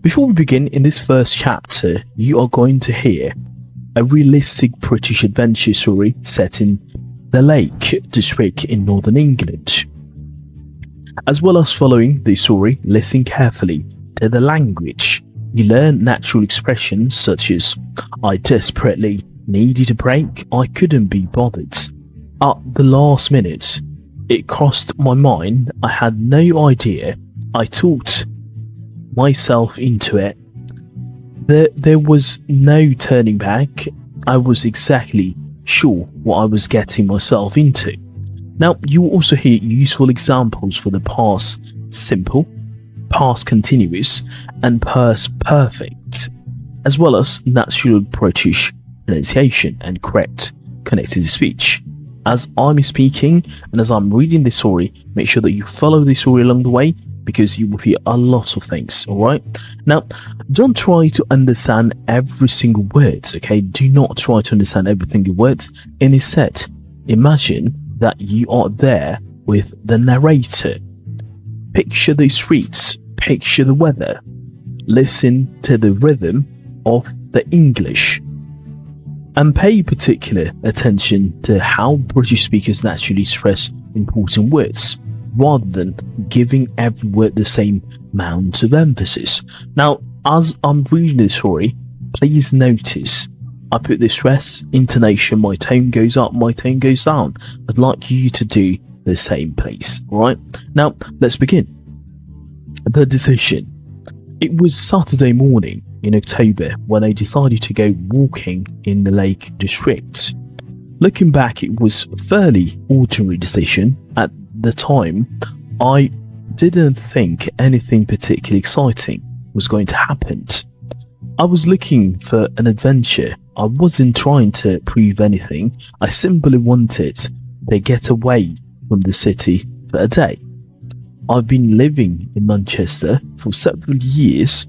Before we begin, in this first chapter, you are going to hear a realistic British adventure story set in the Lake District in Northern England. As well as following the story, listen carefully to the language. You learn natural expressions such as "I desperately needed a break, I couldn't be bothered." At the last minute, it crossed my mind. I had no idea. I talked myself into it. There was no turning back. I was exactly sure what I was getting myself into. Now, you will also hear useful examples for the past simple, past continuous, and past perfect, as well as natural British pronunciation and correct connected speech. As I'm speaking and as I'm reading the story, make sure that you follow the story along the way, because you will hear a lot of things, alright? Now, don't try to understand every single word, okay? Do not try to understand every single word. Instead, imagine that you are there with the narrator. Picture the streets, picture the weather, listen to the rhythm of the English, and pay particular attention to how British speakers naturally stress important words, rather than giving every word the same amount of emphasis. Now, as I'm reading the story, please notice I put the stress, intonation, my tone goes up, my tone goes down. I'd like you to do the same, please. Alright? Now, let's begin. The decision. It was Saturday morning in October when I decided to go walking in the Lake District. Looking back, it was a fairly ordinary decision. At the time, I didn't think anything particularly exciting was going to happen. I was looking for an adventure. I wasn't trying to prove anything. I simply wanted to get away from the city for a day. I've been living in Manchester for several years,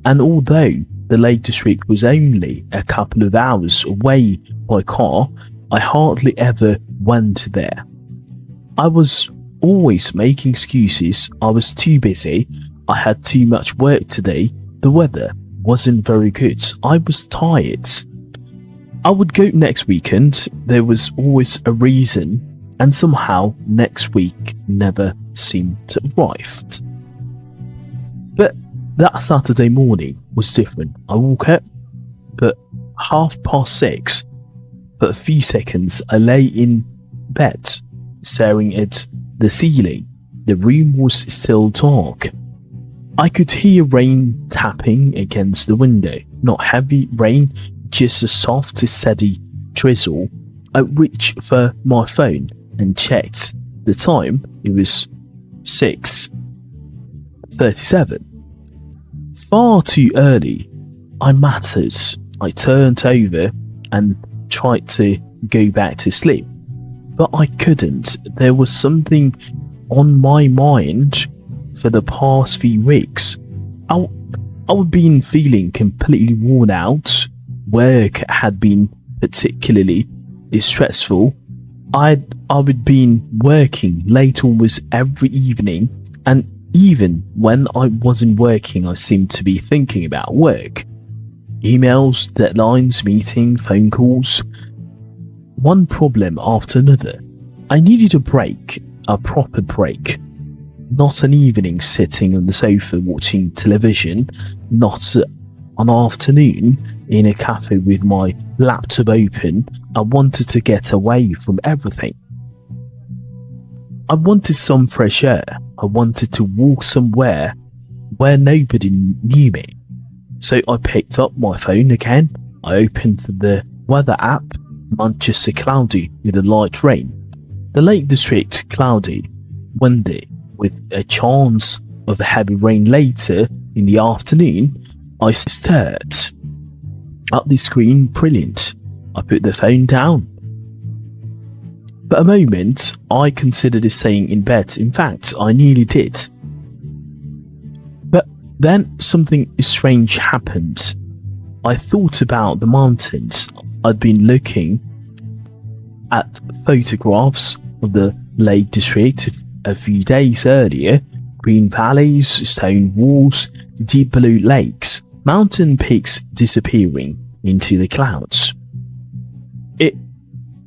and although the Lake District was only a couple of hours away by car, I hardly ever went there. I was always making excuses. I was too busy. I had too much work today. The weather wasn't very good. I was tired. I would go next weekend. There was always a reason, and somehow next week never seemed to arrive. But that Saturday morning was different. I woke up at 6:30. For a few seconds, I lay in bed, staring at the ceiling. The room was still dark. I could hear rain tapping against the window. Not heavy rain, just a soft, steady drizzle. I reached for my phone and checked the time. It was 6:37. Far too early. I mattered. I turned over and tried to go back to sleep, but I couldn't. There was something on my mind for the past few weeks. I'd been feeling completely worn out. Work had been particularly stressful. I'd been working late almost every evening, and even when I wasn't working, I seemed to be thinking about work. Emails, deadlines, meetings, phone calls. One problem after another. I needed a break, a proper break. Not an evening sitting on the sofa watching television, not an afternoon in a cafe with my laptop open. I wanted to get away from everything. I wanted some fresh air. I wanted to walk somewhere where nobody knew me. So I picked up my phone again. I opened the weather app. Manchester cloudy with a light rain. The Lake District cloudy, windy, with a chance of a heavy rain later in the afternoon. I stared at the screen. Brilliant. I put the phone down. For a moment, I considered staying in bed. In fact, I nearly did. But then something strange happened. I thought about the mountains. I'd been looking at photographs of the Lake District a few days earlier, green valleys, stone walls, deep blue lakes, mountain peaks disappearing into the clouds.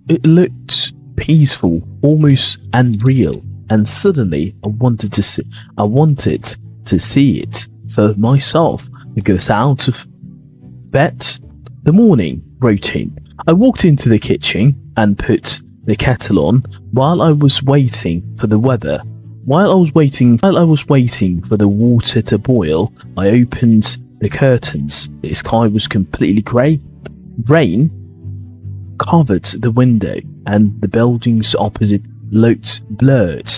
It looked peaceful, almost unreal, and suddenly I wanted to see it for myself. I got out of bed. The morning routine. I walked into the kitchen and put the kettle on while I was waiting for the weather. While I was waiting for the water to boil, I opened the curtains. The sky was completely grey. Rain covered the window and the buildings opposite looked blurred.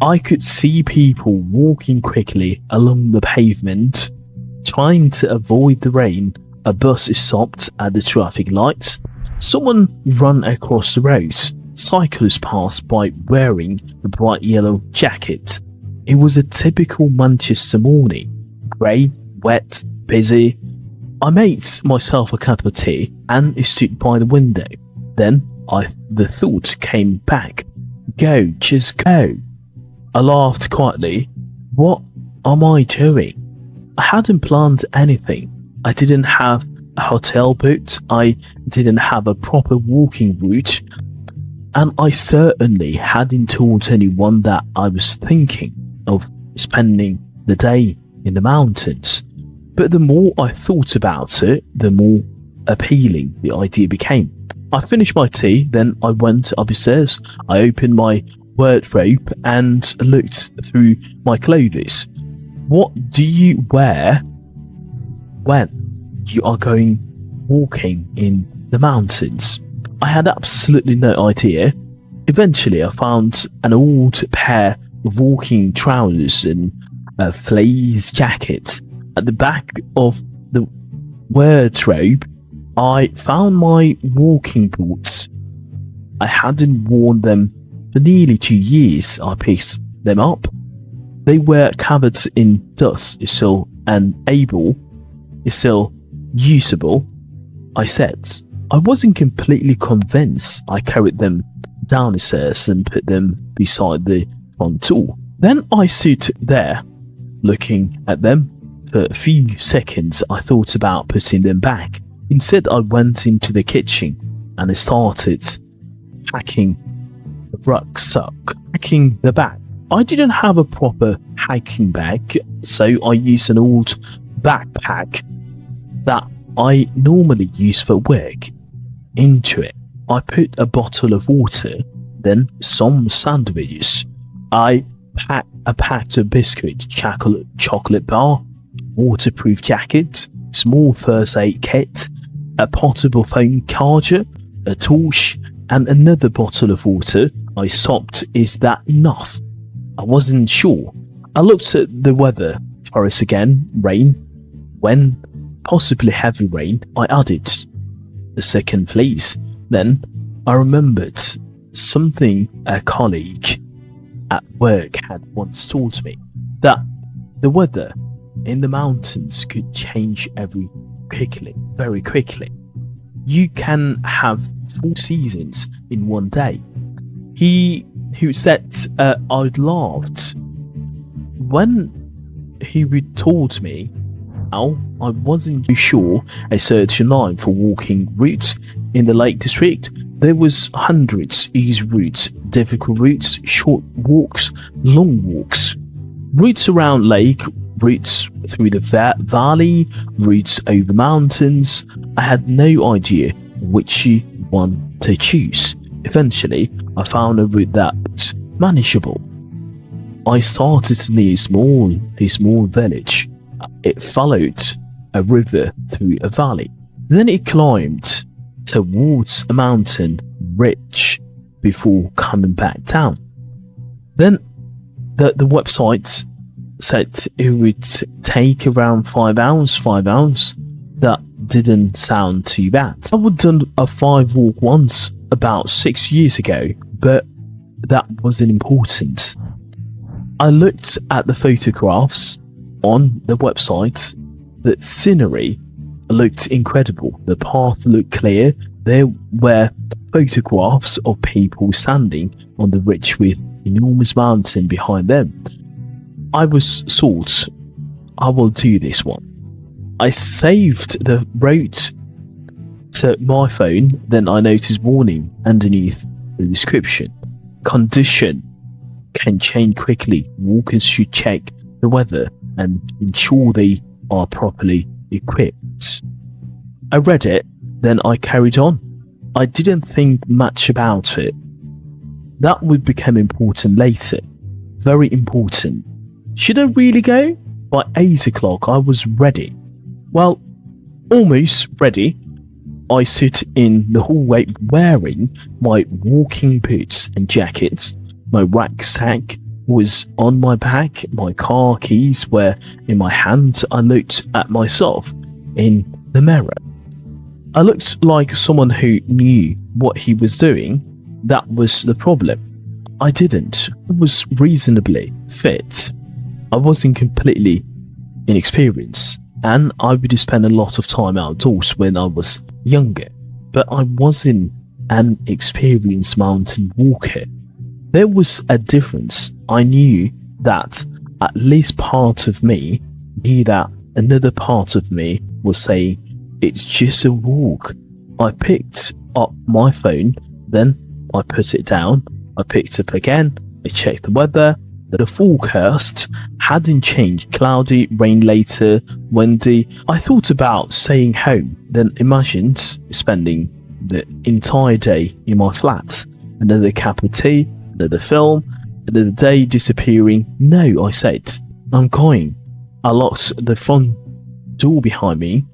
I could see people walking quickly along the pavement, trying to avoid the rain. A bus stopped at the traffic lights. Someone ran across the road. Cyclists passed by wearing a bright yellow jacket. It was a typical Manchester morning. Grey, wet, busy. I made myself a cup of tea and stood by the window. Then the thought came back. Go, just go. I laughed quietly. What am I doing? I hadn't planned anything. I didn't have a hotel booked. I didn't have a proper walking route. And I certainly hadn't told anyone that I was thinking of spending the day in the mountains. But the more I thought about it, the more appealing the idea became. I finished my tea, then I went upstairs. I opened my wardrobe and looked through my clothes. What do you wear when you are going walking in the mountains? I had absolutely no idea. Eventually I found an old pair of walking trousers and a fleece jacket. At the back of the wardrobe I found my walking boots. I hadn't worn them for nearly 2 years. I picked them up. They were covered in dust, still usable. I said. I wasn't completely convinced. I carried them down the stairs and put them beside the front door. Then I stood there, looking at them. For a few seconds I thought about putting them back. Instead I went into the kitchen and I started packing the rucksack, packing the bag. I didn't have a proper hiking bag, so I used an old backpack that I normally use for work. Into it, I put a bottle of water, then some sandwiches. I packed a biscuit, chocolate bar, waterproof jacket, small first aid kit, a portable phone charger, a torch, and another bottle of water. I stopped. Is that enough? I wasn't sure. I looked at the weather. Forest again, rain. When possibly heavy rain, I added a second fleece. Then I remembered something a colleague at work had once told me, that the weather in the mountains could change very quickly. You can have 4 seasons in one day. He who said I laughed when he told me how I wasn't too sure a certain line for walking routes in the Lake District. There was hundreds easy routes, difficult routes, short walks, long walks, routes around lake, routes through the valley, routes over mountains. I had no idea which one to choose. Eventually, I found a route that was manageable. I started near a small village. It followed a river through a valley. Then it climbed towards a mountain ridge before coming back down. Then the website said it would take around 5 hours. That didn't sound too bad. I would done a 5 walk once about 6 years ago, but that wasn't important. I looked at the photographs on the website. The scenery looked incredible. The path looked clear. There were photographs of people standing on the ridge with enormous mountain behind them. I was thought, I will do this one. I saved the route to my phone, then I noticed warning underneath the description. Condition can change quickly. Walkers should check the weather and ensure they are properly equipped. I read it, then I carried on. I didn't think much about it. That would become important later. Very important. Should I really go? By 8 o'clock I was ready. Well, almost ready. I sit in the hallway wearing my walking boots and jacket. My rucksack was on my back. My car keys were in my hand. I looked at myself in the mirror. I looked like someone who knew what he was doing. That was the problem. I didn't. I was reasonably fit. I wasn't completely inexperienced, and I would spend a lot of time outdoors when I was younger, but I wasn't an experienced mountain walker. There was a difference. I knew that at least part of me knew that another part of me was saying, it's just a walk. I picked up my phone, then I put it down. I picked up again. I checked the weather. The forecast hadn't changed. Cloudy, rain later, windy. I thought about staying home, then imagined spending the entire day in my flat. Another cup of tea, another film, another day disappearing. No, I said, I'm going. I locked the front door behind me.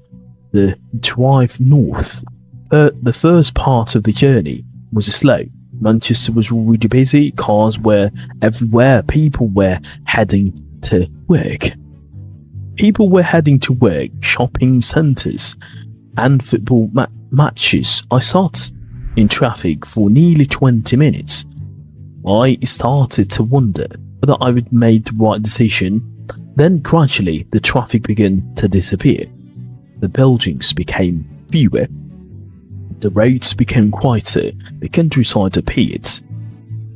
The drive north. The first part of the journey was slow. Manchester was already busy. Cars were everywhere. People were heading to work. Shopping centres and football matches. I sat in traffic for nearly 20 minutes. I started to wonder whether I would make the right decision. Then gradually the traffic began to disappear. The buildings became fewer. The roads became quieter, the countryside appeared,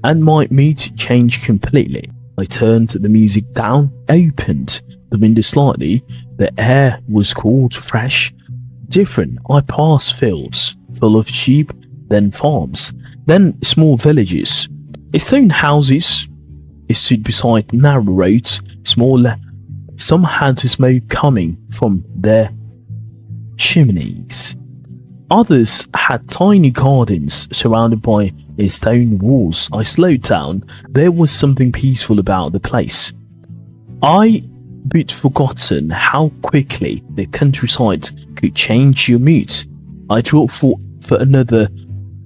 and my mood changed completely. I turned the music down, opened the window slightly. The air was cold, fresh, different. I passed fields full of sheep, then farms, then small villages. Stone houses stood beside narrow roads, smaller. Some had smoke coming from their chimneys. Others had tiny gardens surrounded by stone walls. I slowed down. There was something peaceful about the place. I had forgotten how quickly the countryside could change your mood. I drove for another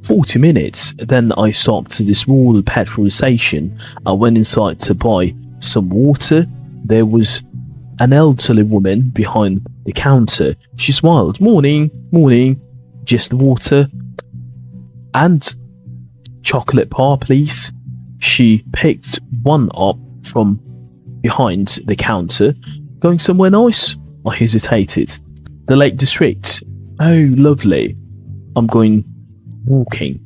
40 minutes. Then I stopped at the small petrol station. I went inside to buy some water. There was an elderly woman behind the counter. She smiled. Morning, morning. Just water and chocolate bar, please. She picked one up from behind the counter. Going somewhere nice? I hesitated. The Lake District. Oh, lovely. I'm going walking.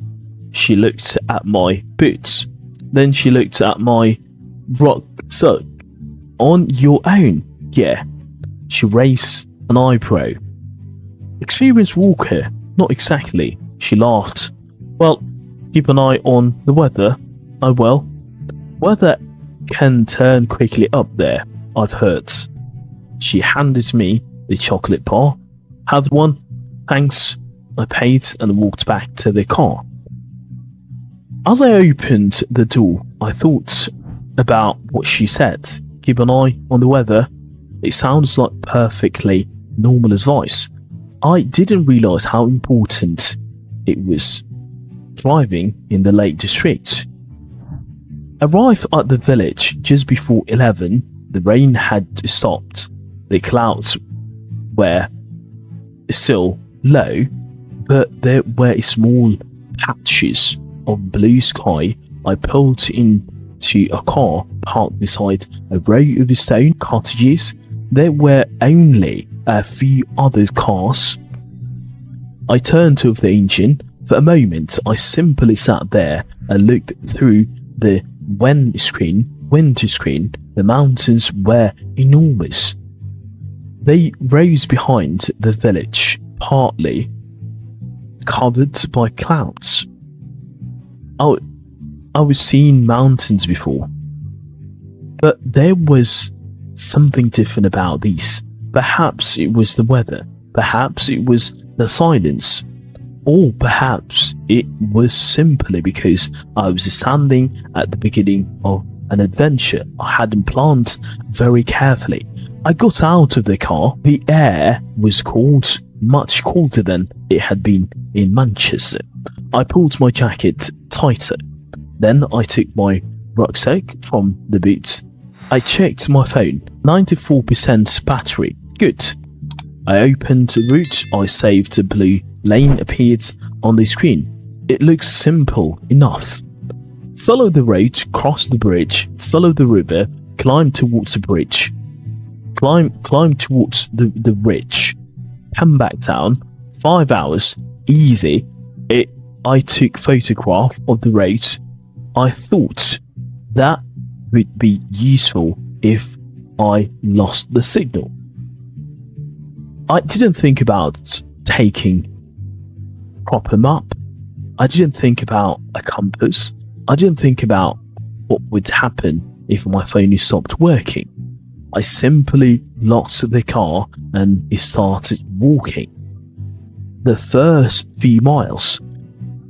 She looked at my boots. Then she looked at my rucksack. On your own? Yeah. She raised an eyebrow. Experienced walker? Not exactly. She laughed. Well, keep an eye on the weather. I will. Weather can turn quickly up there, I've heard. She handed me the chocolate bar. Have one? Thanks. I paid and walked back to the car. As I opened the door, I thought about what she said. Keep an eye on the weather. It sounds like perfectly normal advice. I didn't realise how important it was. Driving in the Lake District. Arrived at the village just before 11. The rain had stopped. The clouds were still low, but there were small patches of blue sky. I pulled into a car parked beside a row of stone cottages. There were only a few other cars. I turned off the engine. For a moment, I simply sat there and looked through the windscreen. The mountains were enormous. They rose behind the village, partly covered by clouds. I was seeing mountains before, but there was something different about these. Perhaps it was the weather, perhaps it was the silence, or perhaps it was simply because I was standing at the beginning of an adventure I hadn't planned very carefully. I got out of the car. The air was cold, much colder than it had been in Manchester. I pulled my jacket tighter. Then I took my rucksack from the boot. I checked my phone. 94% battery. Good. I opened the route I saved. A blue lane appeared on the screen. It looks simple enough. Follow the road, cross the bridge, follow the river, climb towards the bridge. Climb towards the ridge. Come back down. 5 hours. Easy. I took photograph of the road. I thought that would be useful if I lost the signal. I didn't think about taking proper map. I didn't think about a compass. I didn't think about what would happen if my phone stopped working. I simply locked the car and started walking. The first few miles.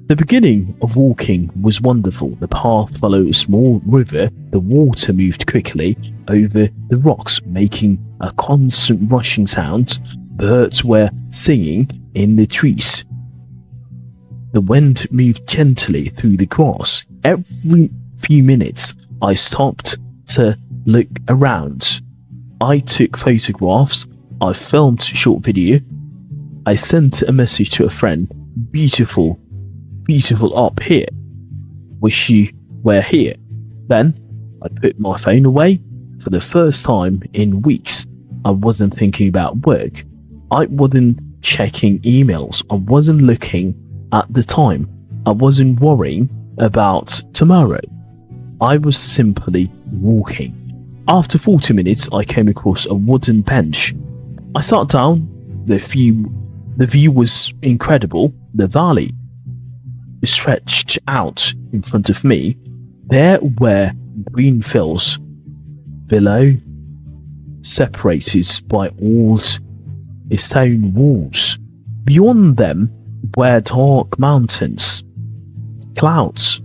The beginning of walking was wonderful. The path followed a small river. The water moved quickly over the rocks, making a constant rushing sound. Birds were singing in the trees. The wind moved gently through the grass. Every few minutes, I stopped to look around. I took photographs. I filmed a short video. I sent a message to a friend. Beautiful up here. Wish you were here. Then I put my phone away. For the first time in weeks, I wasn't thinking about work. I wasn't checking emails. I wasn't looking at the time. I wasn't worrying about tomorrow. I was simply walking. After 40 minutes, I came across a wooden bench. I sat down. The view was incredible. The valley stretched out in front of me. There were green fields below, separated by old stone walls. Beyond them were dark mountains. Clouds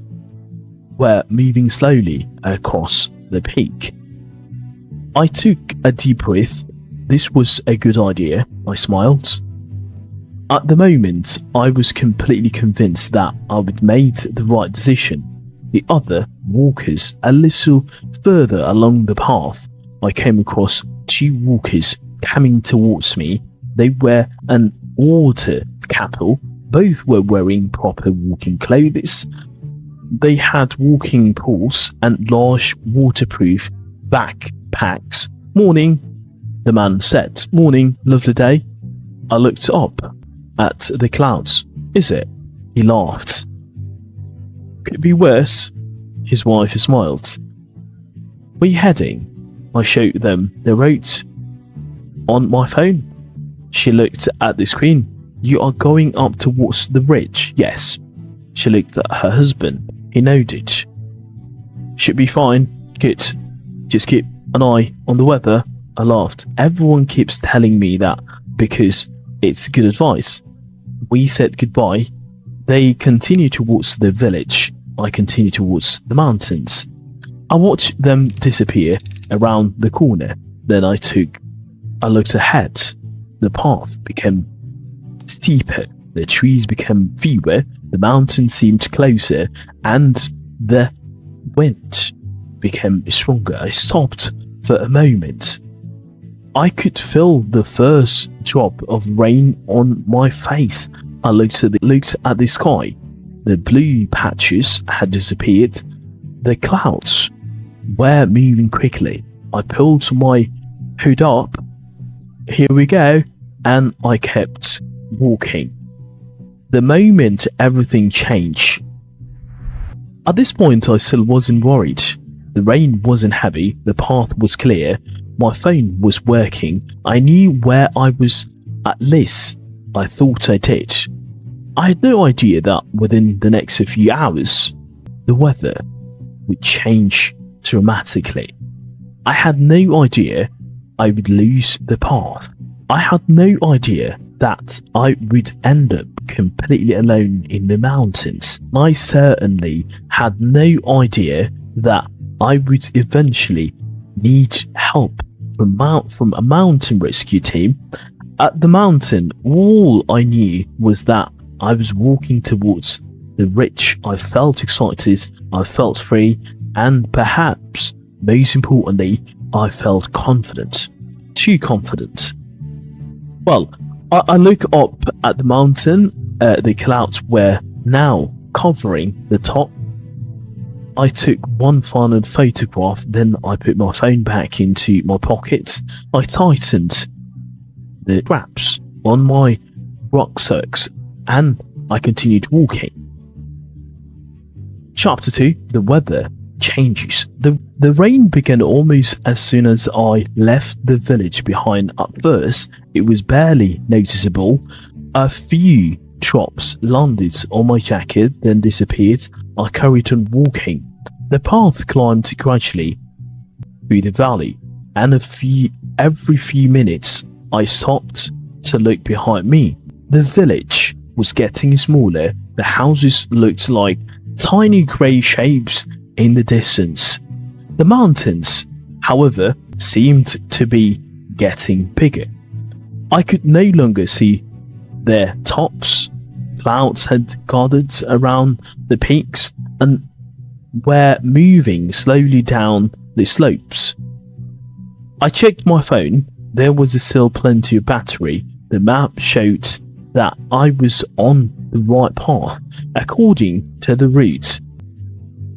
were moving slowly across the peak. I took a deep breath. This was a good idea. I smiled. At the moment, I was completely convinced that I had made the right decision. The other walkers, a little further along the path, I came across 2 walkers coming towards me. They were an older couple. Both were wearing proper walking clothes. They had walking poles and large waterproof backpacks. Morning, the man said. Morning, lovely day. I looked up at the clouds. Is it? He laughed. Could be worse. His wife smiled. Where are you heading? I showed them the road on my phone. She looked at the screen. You are going up towards the ridge? Yes. She looked at her husband. He nodded. Should be fine. Good. Just keep an eye on the weather. I laughed. Everyone keeps telling me that because it's good advice. We said goodbye. They continued towards the village. I continued towards the mountains. I watched them disappear around the corner. Then I looked ahead. The path became steeper. The trees became fewer. The mountains seemed closer. And the wind became stronger. I stopped for a moment. I could feel the first drop of rain on my face. I looked at the sky. The blue patches had disappeared. The clouds were moving quickly. I pulled my hood up. Here we go. And I kept walking. The moment everything changed. At this point, I still wasn't worried. The rain wasn't heavy, the path was clear, my phone was working, I knew where I was, at least I thought I did. I had no idea that within the next few hours, the weather would change dramatically. I had no idea I would lose the path. I had no idea that I would end up completely alone in the mountains. I certainly had no idea that I would eventually need help from a mountain rescue team. At the mountain, all I knew was that I was walking towards the ridge. I felt excited, I felt free, and perhaps most importantly, I felt confident. Too confident. Well, I look up at the mountain. The clouds were now covering the top. I took one final photograph, then I put my phone back into my pocket. I tightened the straps on my rucksacks and I continued walking. Chapter 2, the weather changes. The rain began almost as soon as I left the village behind. At first, it was barely noticeable. A few drops landed on my jacket, then disappeared. I carried on walking. The path climbed gradually through the valley, and every few minutes I stopped to look behind me. The village was getting smaller. The houses looked like tiny grey shapes in the distance. The mountains, however, seemed to be getting bigger. I could no longer see their tops. Clouds had gathered around the peaks and were moving slowly down the slopes. I checked my phone. There was still plenty of battery. The map showed that I was on the right path. According to the route,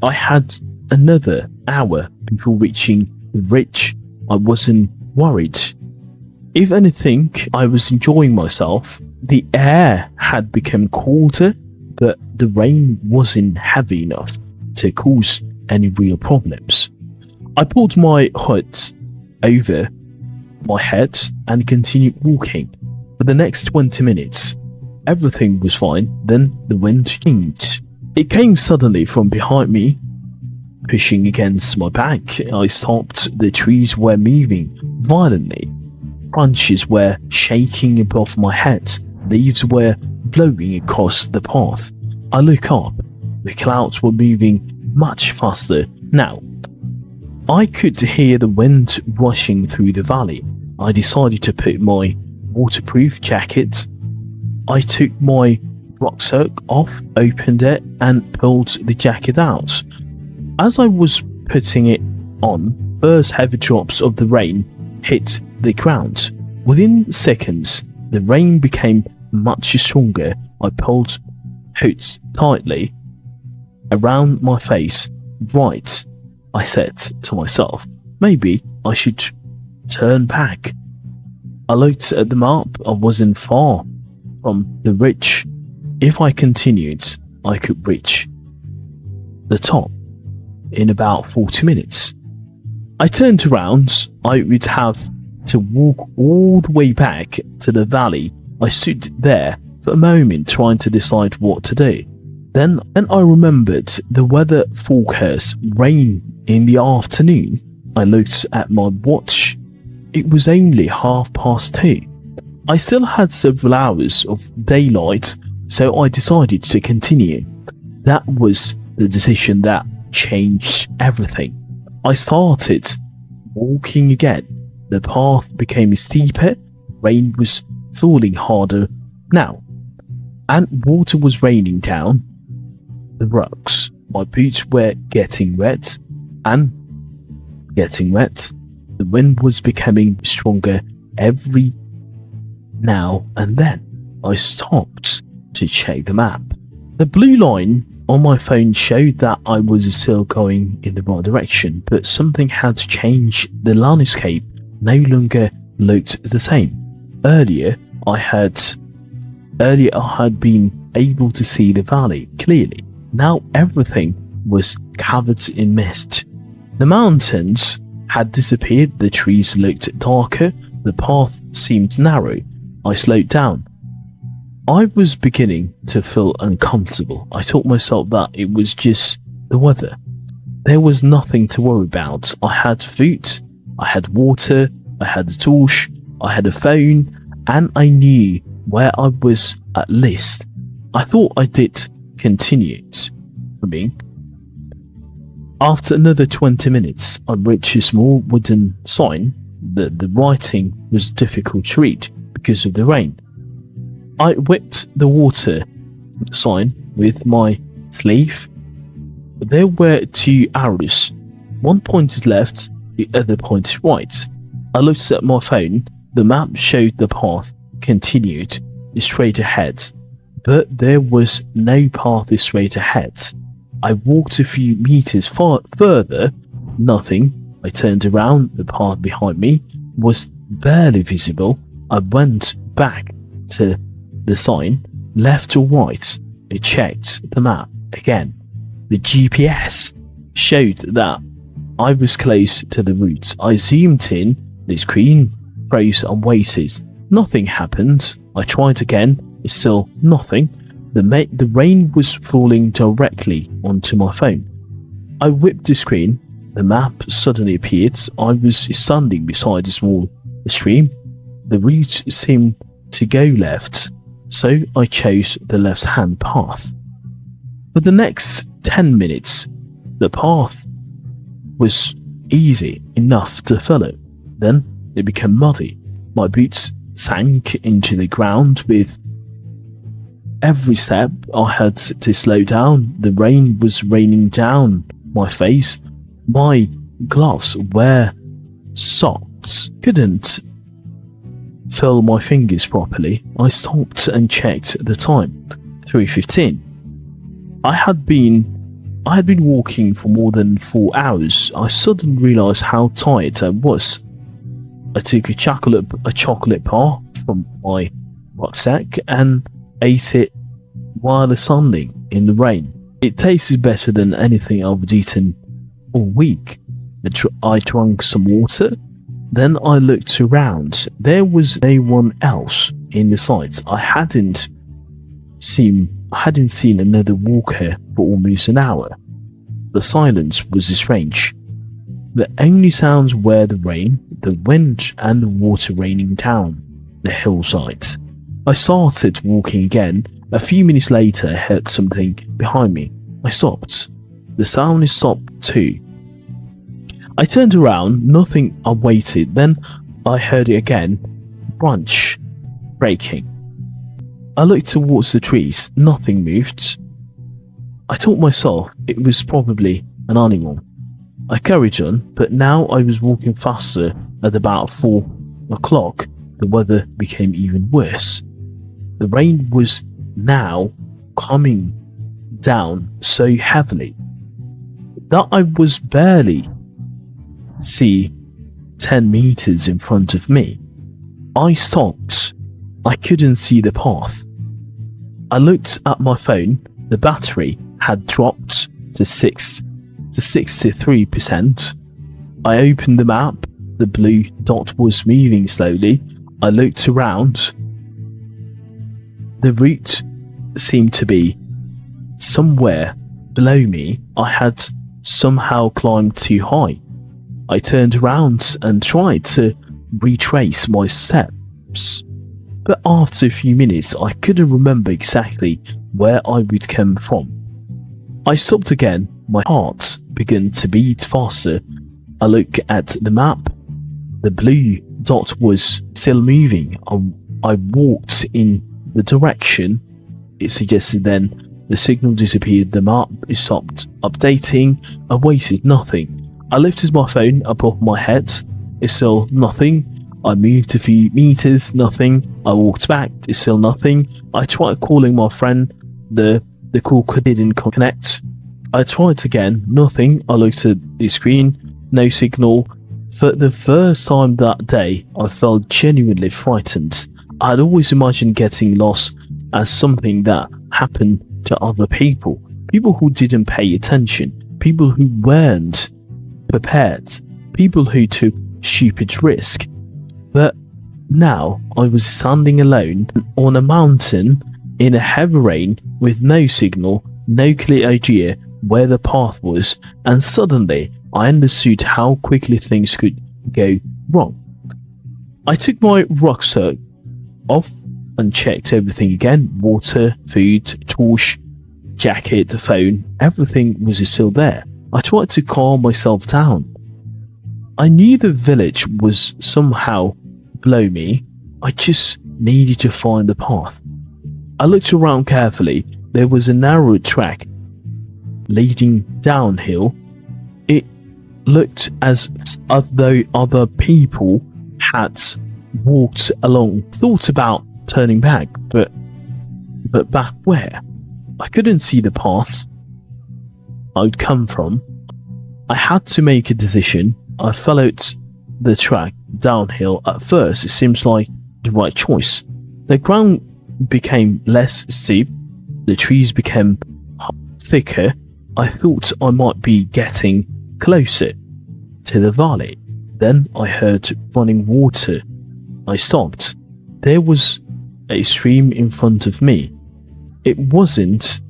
I had another hour before reaching the ridge. I wasn't worried. If anything, I was enjoying myself. The air had become colder, but the rain wasn't heavy enough to cause any real problems. I pulled my hood over my head and continued walking. For the next 20 minutes, everything was fine. Then the wind changed. It came suddenly from behind me, pushing against my back. I stopped. The trees were moving violently. Branches were shaking above my head. Leaves were blowing across the path. I look up. The clouds were moving much faster now. I could hear the wind rushing through the valley. I decided to put my waterproof jacket. I took my rucksack off, opened it, and pulled the jacket out. As I was putting it on, first heavy drops of the rain hit the ground. Within seconds, the rain became much stronger. I pulled hood tightly around my face. Right, I said to myself, maybe I should turn back. I looked at the map. I wasn't far from the ridge. If I continued, I could reach the top in about 40 minutes. I turned around. I would have to walk all the way back to the valley. I stood there for a moment trying to decide what to do. Then I remembered the weather forecast, rain in the afternoon. I looked at my watch. It was only 2:30. I still had several hours of daylight, so I decided to continue. That was the decision that changed everything. I started walking again. The path became steeper. Rain was falling harder now, and water was raining down the rocks. My boots were getting wet and getting wet. The wind was becoming stronger every now and then. I stopped to check the map. The blue line on my phone showed that I was still going in the right direction, but something had changed. The landscape no longer looked the same. Earlier I had been able to see the valley clearly. Now everything was covered in mist. The mountains had disappeared, the trees looked darker, the path seemed narrow. I slowed down. I was beginning to feel uncomfortable. I told myself that it was just the weather. There was nothing to worry about. I had food, I had water, I had a torch, I had a phone, and I knew where I was at least. I thought I did continue swimming. After another 20 minutes, I reached a small wooden sign. The writing was difficult to read because of the rain. I whipped the water sign with my sleeve. There were 2 arrows. One pointed left, the other pointed right. I looked at my phone. The map showed the path continued straight ahead, but there was no path straight ahead. I walked a few meters further, nothing. I turned around, the path behind me was barely visible. I went back to the sign, left or right. I checked the map again. The GPS showed that I was close to the route. I zoomed in, the screen froze and waited. Nothing happened. I tried again, still nothing. The rain was falling directly onto my phone. I whipped the screen. The map suddenly appeared. I was standing beside a small stream. The route seemed to go left, so I chose the left-hand path. For the next 10 minutes, the path was easy enough to follow. Then it became muddy. My boots sank into the ground with every step. I had to slow down. The rain was raining down my face. My gloves were socked. Couldn't feel my fingers properly. I stopped and checked the time. 3:15. I had been walking for more than 4 hours. I suddenly realized how tired I was. I took a chocolate bar from my rucksack and ate it while standing in the rain. It tasted better than anything I would eaten all week. I drank some water. Then I looked around. There was no one else in the sight. I hadn't seen another walker for almost an hour. The silence was strange. The only sounds were the rain, the wind, and the water raining down the hillside. I started walking again. A few minutes later, I heard something behind me. I stopped. The sound stopped too. I turned around, nothing. I waited. Then I heard it again. Branch breaking. I looked towards the trees. Nothing moved. I told myself it was probably an animal. I carried on, but now I was walking faster. At about 4 o'clock, the weather became even worse. The rain was now coming down so heavily that I was barely see 10 meters in front of me. I stopped. I couldn't see the path. I looked at my phone. The battery had dropped to 63%. I opened the map. The blue dot was moving slowly. I looked around. The route seemed to be somewhere below me. I had somehow climbed too high. I turned around and tried to retrace my steps, but after a few minutes I couldn't remember exactly where I would come from. I stopped again. My heart began to beat faster. I looked at the map. The blue dot was still moving. I walked in the direction it suggested. Then the signal disappeared. The map stopped updating. I waited. Nothing. I lifted my phone above my head. It's still nothing. I moved a few meters. Nothing. I walked back. It's still nothing. I tried calling my friend. The call didn't connect. I tried again. Nothing. I looked at the screen. No signal. For the first time that day, I felt genuinely frightened. I had always imagined getting lost as something that happened to other people. People who didn't pay attention. People who weren't prepared, people who took stupid risk. But now I was standing alone on a mountain in a heavy rain with no signal, no clear idea where the path was, and suddenly I understood how quickly things could go wrong. I took my rucksack off and checked everything again: water, food, torch, jacket, phone, everything was still there. I tried to calm myself down. I knew the village was somehow below me. I just needed to find the path. I looked around carefully. There was a narrow track leading downhill. It looked as though other people had walked along. Thought about turning back, but back where? I couldn't see the path I'd come from. I had to make a decision. I followed the track downhill. At first, it seems like the right choice. The ground became less steep. The trees became thicker. I thought I might be getting closer to the valley. Then I heard running water. I stopped. There was a stream in front of me. It wasn't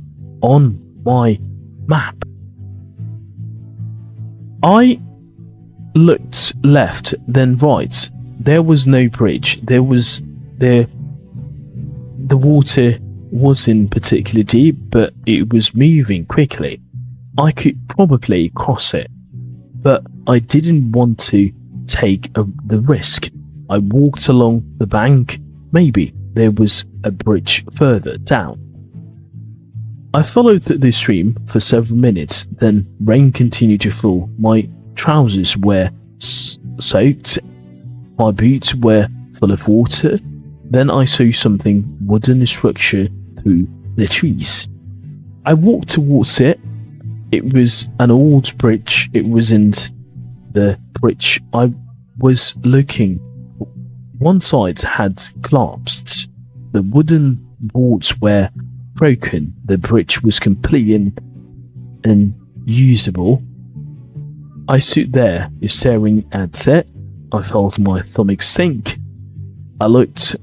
on my map. I looked left, then right. There was no bridge. The water wasn't particularly deep, but it was moving quickly. I could probably cross it, but I didn't want to take the risk. I walked along the bank. Maybe there was a bridge further down. I followed the stream for several minutes, then rain continued to fall. My trousers were soaked, my boots were full of water. Then I saw something wooden structure through the trees. I walked towards it. It was an old bridge. It wasn't the bridge I was looking for. One side had collapsed. The wooden boards were broken. The bridge was completely unusable. I stood there staring at it. I felt my stomach sink. I looked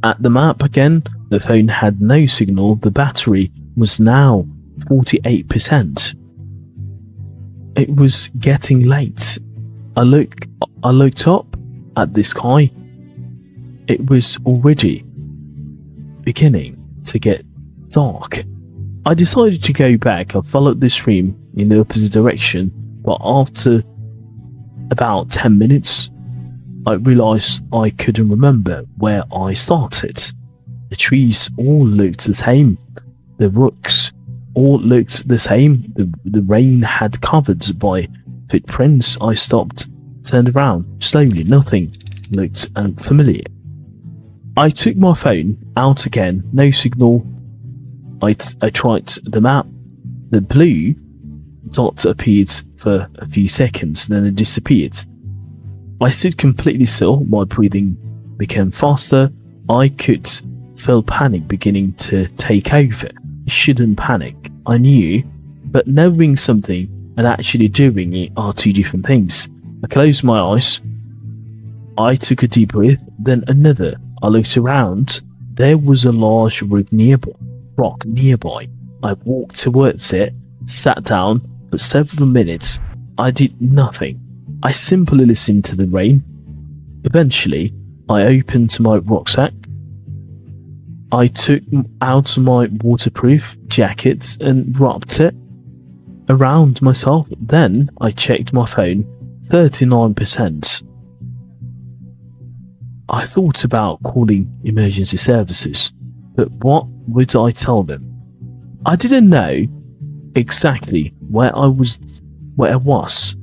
at the map again. The phone had no signal. The battery was now 48%. It was getting late. I looked up at the sky. It was already beginning to get dark. I decided to go back. I followed the stream in the opposite direction, but after about 10 minutes, I realized I couldn't remember where I started. The trees all looked the same. The rocks all looked the same. The rain had covered by footprints. I stopped, turned around slowly. Nothing looked unfamiliar. I took my phone out again. No signal. I tried the map. The blue dot appeared for a few seconds, then it disappeared. I stood completely still. My breathing became faster. I could feel panic beginning to take over. I shouldn't panic, I knew, but knowing something and actually doing it are two different things. I closed my eyes. I took a deep breath, then another. I looked around. There was a large rock nearby. I walked towards it, sat down. For several minutes, I did nothing. I simply listened to the rain. Eventually, I opened my rucksack. I took out my waterproof jacket and wrapped it around myself. Then I checked my phone, 39%. I thought about calling emergency services, but what would I tell them? I didn't know exactly where I was.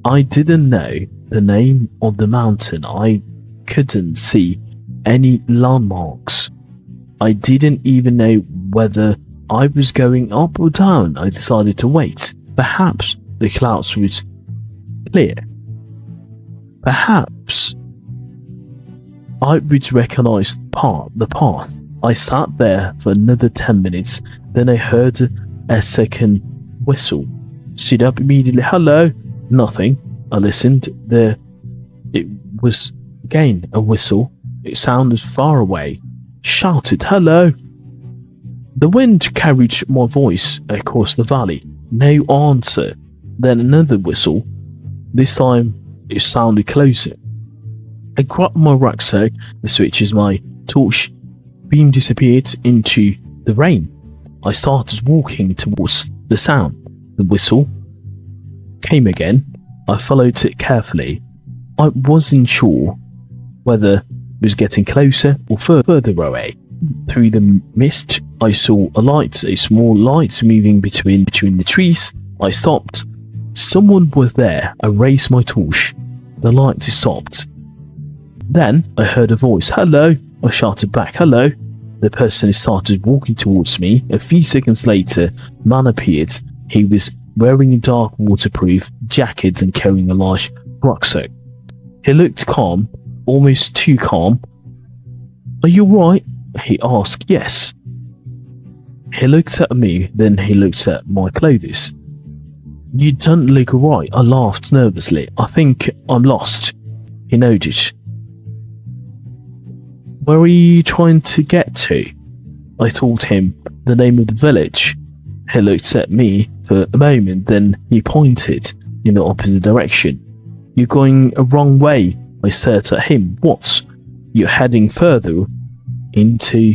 I didn't know the name of the mountain. I couldn't see any landmarks. I didn't even know whether I was going up or down. I decided to wait. Perhaps the clouds would clear. Perhaps I would recognize the path. I sat there for another 10 minutes. Then I heard a second whistle. stood up immediately. Hello? Nothing. I listened. It was again a whistle. It sounded far away. Shouted, hello? The wind carried my voice across the valley. No answer. Then another whistle. This time it sounded closer. I grabbed my rucksack, the switches my torch beam disappeared into the rain. I started walking towards the sound. The whistle came again. I followed it carefully. I wasn't sure whether it was getting closer or further away. Through the mist, I saw a small light moving between the trees. I stopped. Someone was there. I raised my torch. The light stopped. Then I heard a voice. Hello? I shouted back. Hello? The person started walking towards me. A few seconds later, a man appeared. He was wearing a dark waterproof jacket and carrying a large rucksack. He looked calm, almost too calm. Are you right? He asked. Yes. He looked at me, then he looked at my clothes. You don't look right. I laughed nervously. I think I'm lost. He nodded. Where are you trying to get to? I told him the name of the village. He looked at me for a moment, then he pointed in the opposite direction. You're going a wrong way, I said at him. What? You're heading further into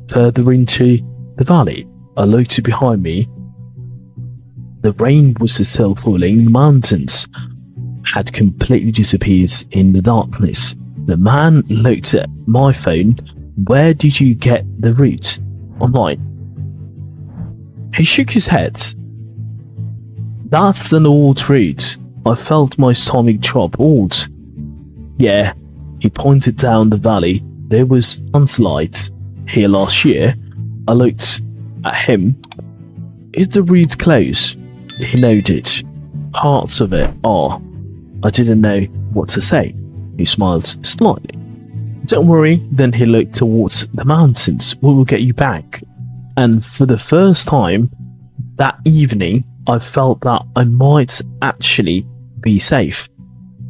the valley. I looked behind me. The rain was still falling. The mountains had completely disappeared in the darkness. The man looked at my phone. Where did you get the route? Online. He shook his head. That's an old route. I felt my stomach drop. Old. Yeah. He pointed down the valley. There was landslide here last year. I looked at him. Is the route closed? He nodded. Parts of it are. I didn't know what to say. He smiled slightly. Don't worry. Then he looked towards the mountains. We will get you back. And for the first time that evening, I felt that I might actually be safe.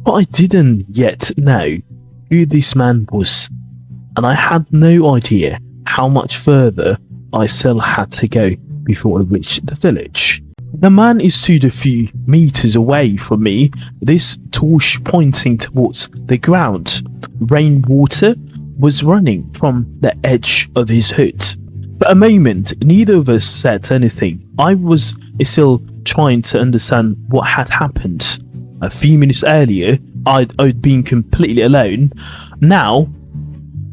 But I didn't yet know who this man was. And I had no idea how much further I still had to go before I reached the village. The man stood a few meters away from me, this torch pointing towards the ground. Rainwater was running from the edge of his hood. For a moment, neither of us said anything. I was still trying to understand what had happened. A few minutes earlier, I'd been completely alone. Now,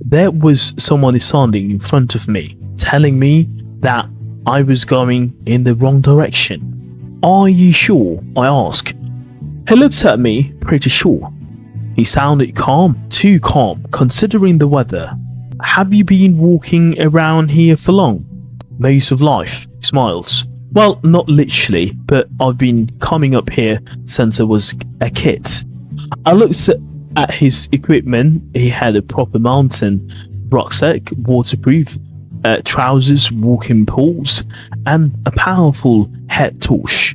there was someone standing in front of me, telling me that I was going in the wrong direction. Are you sure? I asked. He looked at me, pretty sure. He sounded calm, too calm, considering the weather. Have you been walking around here for long? Most of life. He smiled. Well, not literally, but I've been coming up here since I was a kid. I looked at his equipment. He had a proper mountain rucksack, waterproof, trousers, walking poles, and a powerful head torch.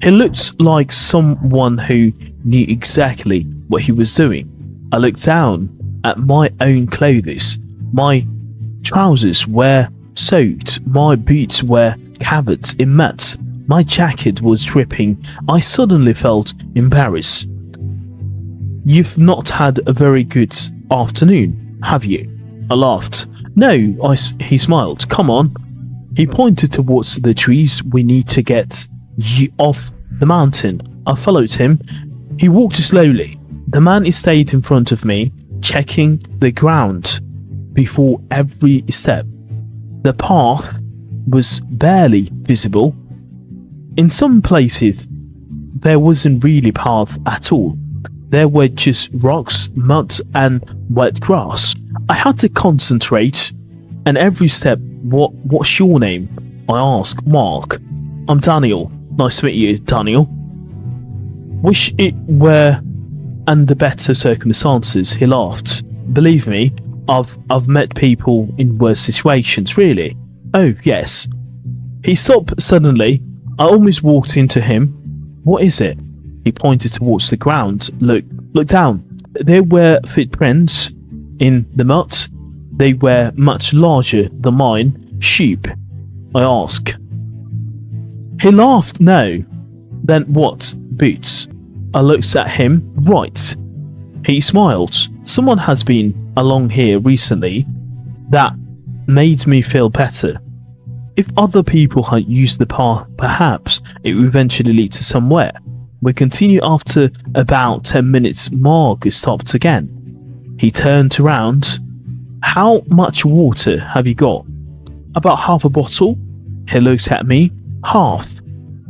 He looked like someone who knew exactly what he was doing. I looked down at my own clothes. My trousers were soaked. My boots were covered in mud. My jacket was dripping. I suddenly felt embarrassed. You've not had a very good afternoon, have you? I laughed. No, he smiled. Come on. He pointed towards the trees. We need to get you off the mountain. I followed him. He walked slowly. The man stayed in front of me, checking the ground before every step. The path was barely visible. In some places, there wasn't really path at all. There were just rocks, mud, and wet grass. I had to concentrate, and every step, what's your name? I asked. Mark. I'm Daniel. Nice to meet you, Daniel. Wish it were under better circumstances, he laughed. Believe me, I've met people in worse situations, really. Oh, yes. He stopped suddenly. I almost walked into him. What is it? He pointed towards the ground. Look down. There were footprints in the mud. They were much larger than mine. Sheep? I asked. He laughed. No. Then what? Boots? I looked at him. Right. He smiled. Someone has been along here recently. That made me feel better. If other people had used the path, perhaps it would eventually lead to somewhere. We continued after about 10 minutes. Mark stopped again. He turned around. How much water have you got? About half a bottle. He looked at me. Half.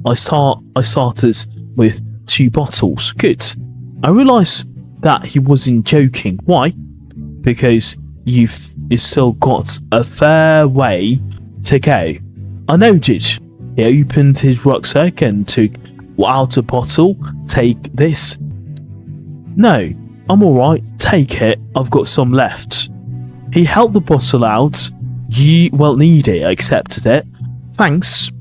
I started with 2 bottles. Good. I realised that he wasn't joking. Why? Because you've still got a fair way to go. I noted. He opened his rucksack and took out a bottle. Take this. No, I'm alright. Take it. I've got some left. He held the bottle out. You won't need it. I accepted it. Thanks.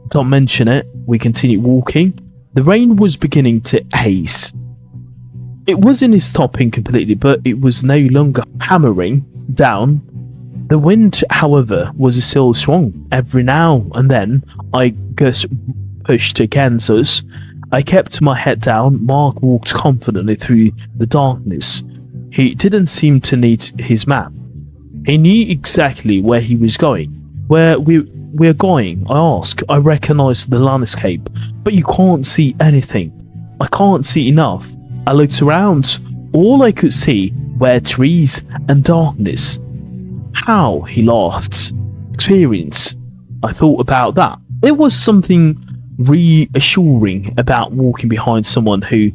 Don't mention it. We continued walking. The rain was beginning to haze. It wasn't stopping completely, but it was no longer hammering down. The wind, however, was still strong. Every now and then, I guess pushed against us. I kept my head down. Mark walked confidently through the darkness. He didn't seem to need his map. He knew exactly where he was going. Where we're going, I asked. I recognized the landscape, but you can't see anything. I can't see enough. I looked around. All I could see were trees and darkness. How? He laughed. Experience. I thought about that. There was something reassuring about walking behind someone who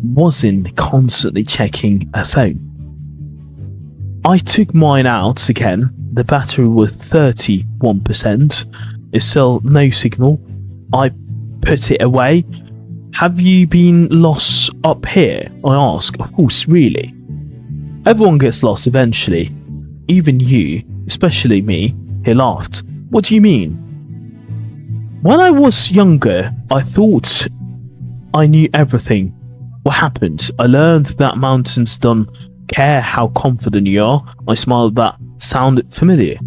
wasn't constantly checking a phone. I took mine out again. The battery was 31%. It's still no signal. I put it away. Have you been lost up here? I asked. Of course, really. Everyone gets lost eventually. Even you, especially me. He laughed. What do you mean? When I was younger, I thought I knew everything. What happened? I learned that mountains don't care how confident you are. I smiled. That sounded familiar.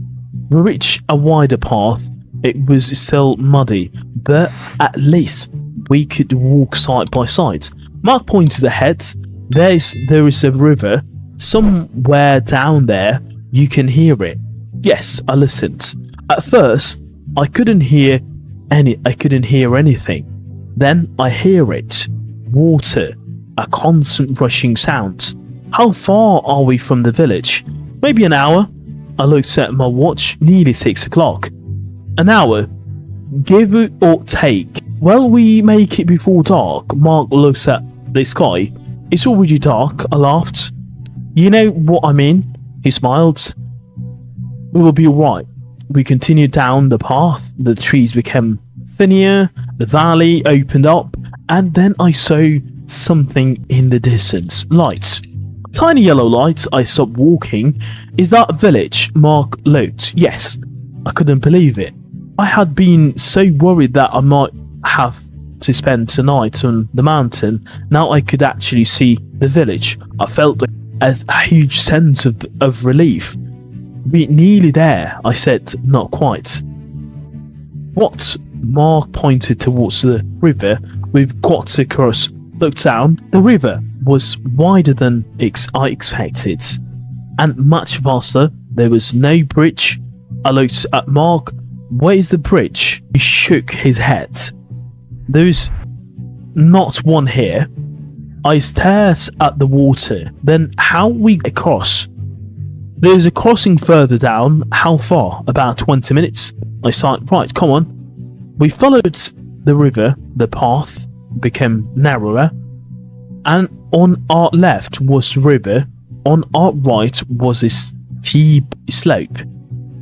We reached a wider path. It was still muddy, but at least we could walk side by side. Mark pointed ahead. There is a river. Somewhere down there. You can hear it. Yes, I listened. At first, I couldn't hear anything. Then I hear it. Water. A constant rushing sound. How far are we from the village? Maybe an hour. I looked at my watch. Nearly 6 o'clock. An hour. Give or take. Will we make it before dark? Mark looked at the sky. It's already dark. I laughed. You know what I mean? He smiled. We will be alright. We continued down the path. The trees became thinner. The valley opened up. And then I saw something in the distance. Lights. Tiny yellow lights. I stopped walking. Is that a village? Mark looked. Yes. I couldn't believe it. I had been so worried that I might have to spend tonight on the mountain. Now I could actually see the village. I felt a huge sense of relief. We're nearly there, I said. Not quite. What? Mark pointed towards the river. We've got to cross. Looked down. The river was wider than I expected, and much faster. There was no bridge. I looked at Mark. Where is the bridge? He shook his head. There's not one here. I stared at the water. Then how we across? There's a crossing further down. How far? About 20 minutes. I sighed. Right, come on. We followed the river. The path became narrower, and on our left was the river. On our right was a steep slope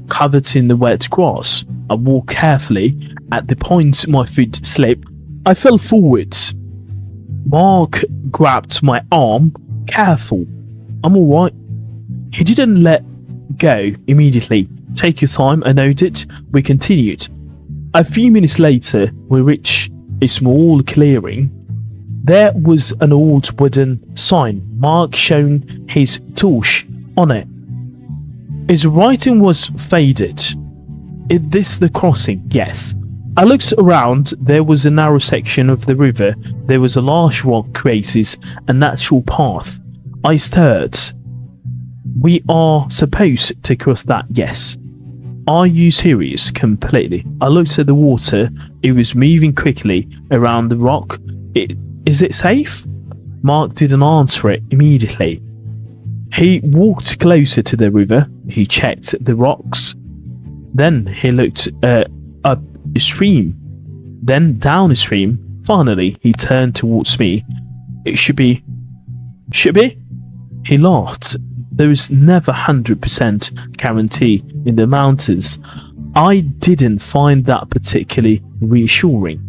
covered in the wet grass. I walked carefully. At the point my foot slipped, I fell forward. Mark grabbed my arm. Careful. I'm alright. He didn't let go immediately. Take your time, I noted. We continued. A few minutes later, we reached a small clearing. There was an old wooden sign, Mark showing his torch on it. His writing was faded. Is this the crossing? Yes. I looked around. There was a narrow section of the river. There was a large rock oasis, a natural path. I stirred. We are supposed to cross that, yes. Are you serious? Completely. I looked at the water. It was moving quickly around the rock. Is it safe? Mark didn't answer it immediately. He walked closer to the river. He checked the rocks. Then he looked up a stream, then down a stream. Finally, he turned towards me. It should be. He laughed. There is never 100% guarantee in the mountains. I didn't find that particularly reassuring.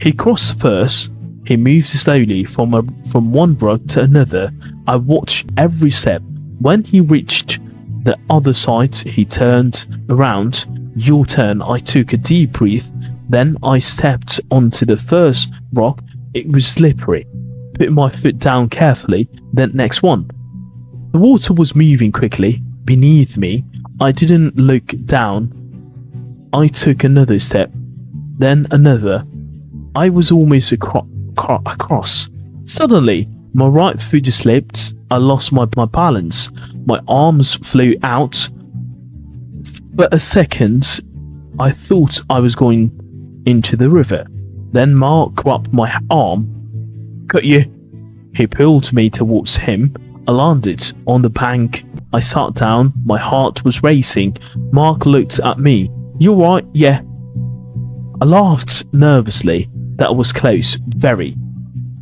He crossed first. He moved slowly from one rock to another. I watched every step. When he reached the other side, he turned around. Your turn. I took a deep breath. Then I stepped onto the first rock. It was slippery. Put my foot down carefully. Then next one. The water was moving quickly beneath me. I didn't look down. I took another step. Then another. I was almost across. Suddenly, my right foot slipped. I lost my balance. My arms flew out. For a second, I thought I was going into the river. Then Mark grabbed my arm. Got you. He pulled me towards him. I landed on the bank. I sat down. My heart was racing. Mark looked at me. You right? Yeah. I laughed nervously. That was close. Very.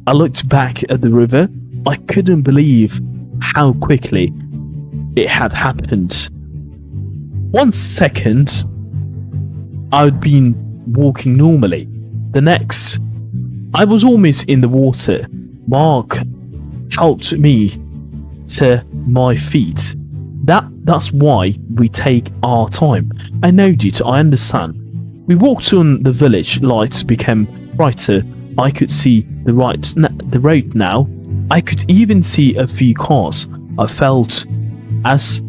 I looked back at the river. I couldn't believe how quickly it had happened. 1 second, I'd been walking normally. The next, I was almost in the water. Mark helped me to my feet. That's why we take our time. I nodded. I understand. We walked on. The village lights became brighter. I could see the road now. I could even see a few cars. I felt as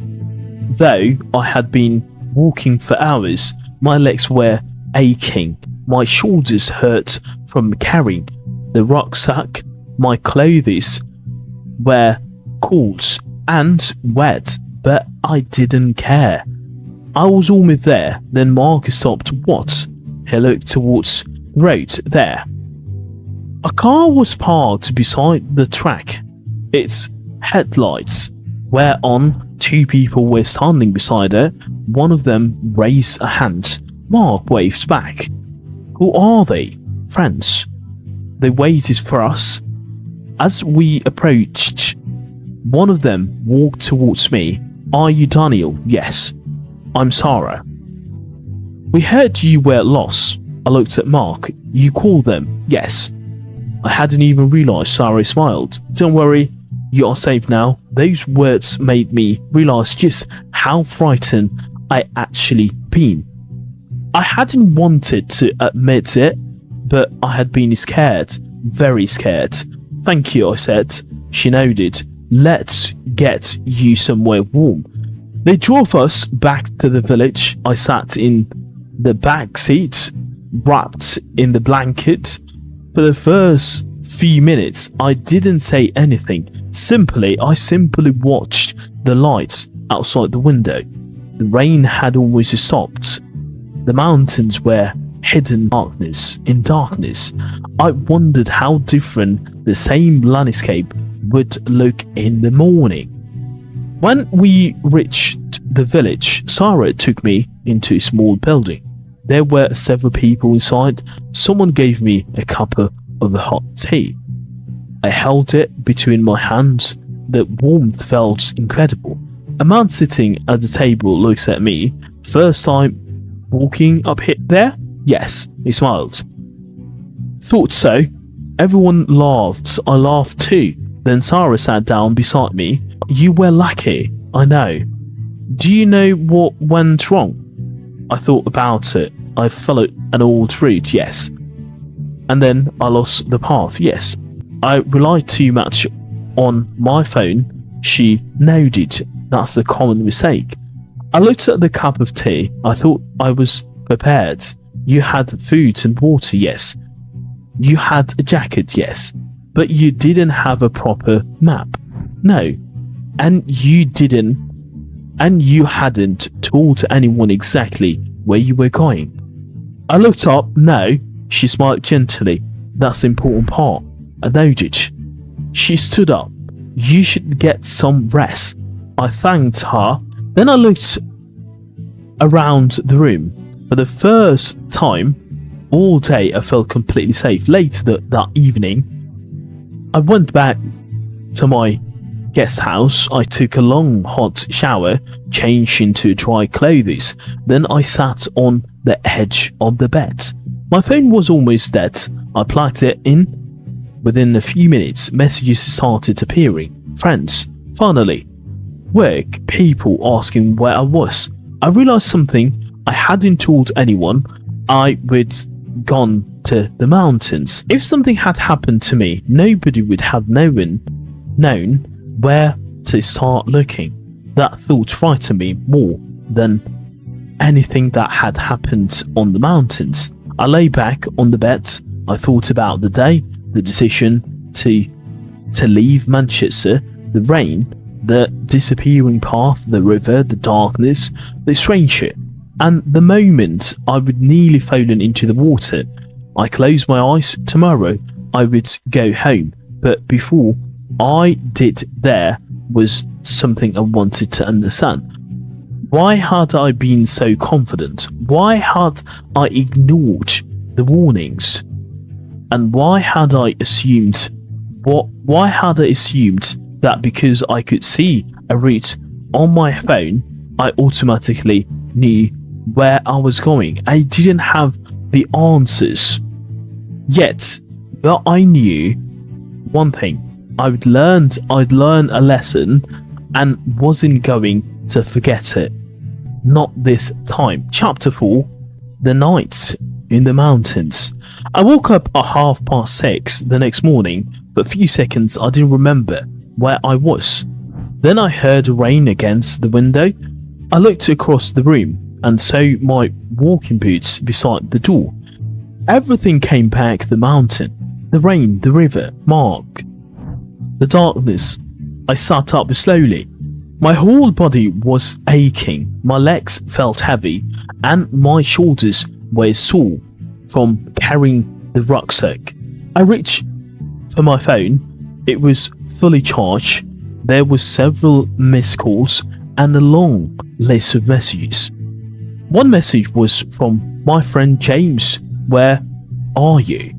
though I had been walking for hours. My legs were aching. My shoulders hurt from carrying the rucksack. My clothes were cold and wet, but I didn't care. I was almost there. Then Mark stopped. What? He looked towards the road. There. A car was parked beside the track. Its headlights were on. 2 people were standing beside her. One of them raised a hand. Mark waved back. Who are they? Friends. They waited for us. As we approached, one of them walked towards me. Are you Daniel? Yes. I'm Sara. We heard you were lost. I looked at Mark. You called them? Yes. I hadn't even realized. Sara smiled. Don't worry, you are safe now. Those words made me realize just how frightened I actually been. I hadn't wanted to admit it, but I had been scared. Very scared. Thank you, I said. She nodded. Let's get you somewhere warm. They drove us back to the village. I sat in the back seat, wrapped in the blanket. For the first few minutes, I didn't say anything. I simply watched the lights outside the window. The rain had almost stopped. The mountains were hidden in darkness. I wondered how different the same landscape would look in the morning. When we reached the village, Sara took me into a small building. There were several people inside. Someone gave me a cup of hot tea. I held it between my hands. The warmth felt incredible. A man sitting at the table looked at me. First time walking up there? Yes, he smiled. Thought so. Everyone laughed. I laughed too. Then Sara sat down beside me. You were lucky, I know. Do you know what went wrong? I thought about it. I followed an old route, yes. And then I lost the path, yes. I relied too much on my phone, she noted. That's the common mistake. I looked at the cup of tea. I thought I was prepared. You had food and water, yes. You had a jacket, yes. But you didn't have a proper map. No. And you hadn't told anyone exactly where you were going. I looked up. No. She smiled gently. That's the important part. I nodded. She stood up. You should get some rest. I thanked her. Then I looked around the room. For the first time all day, I felt completely safe. Later that evening, I went back to my guest house. I took a long hot shower, changed into dry clothes. Then I sat on the edge of the bed. My phone was almost dead. I plugged it in. Within a few minutes, messages started appearing. Friends, finally. Work, people asking where I was. I realized something. I hadn't told anyone I would gone to the mountains. If something had happened to me, nobody would have known where to start looking. That thought frightened me more than anything that had happened on the mountains. I lay back on the bed. I thought about the day, the decision to leave Manchester, the rain, the disappearing path, the river, the darkness, the stranger, and the moment I would nearly fallen into the water. I closed my eyes. Tomorrow I would go home, but before I did, there was something I wanted to understand. Why had I been so confident? Why had I ignored the warnings? And why had I assumed that because I could see a route on my phone, I automatically knew where I was going? I didn't have the answers yet, but I knew one thing. I'd learn a lesson and wasn't going to forget it. Not this time. Chapter 4: The Night in the Mountains. I woke up at 6:30 the next morning. For a few seconds I didn't remember where I was. Then I heard rain against the window. I looked across the room and saw my walking boots beside the door. Everything came back: the mountain, the rain, the river, Mark, the darkness. I sat up slowly. My whole body was aching. My legs felt heavy and my shoulders were sore from carrying the rucksack. I reached for my phone. It was fully charged. There were several missed calls and a long list of messages. One message was from my friend James. Where are you?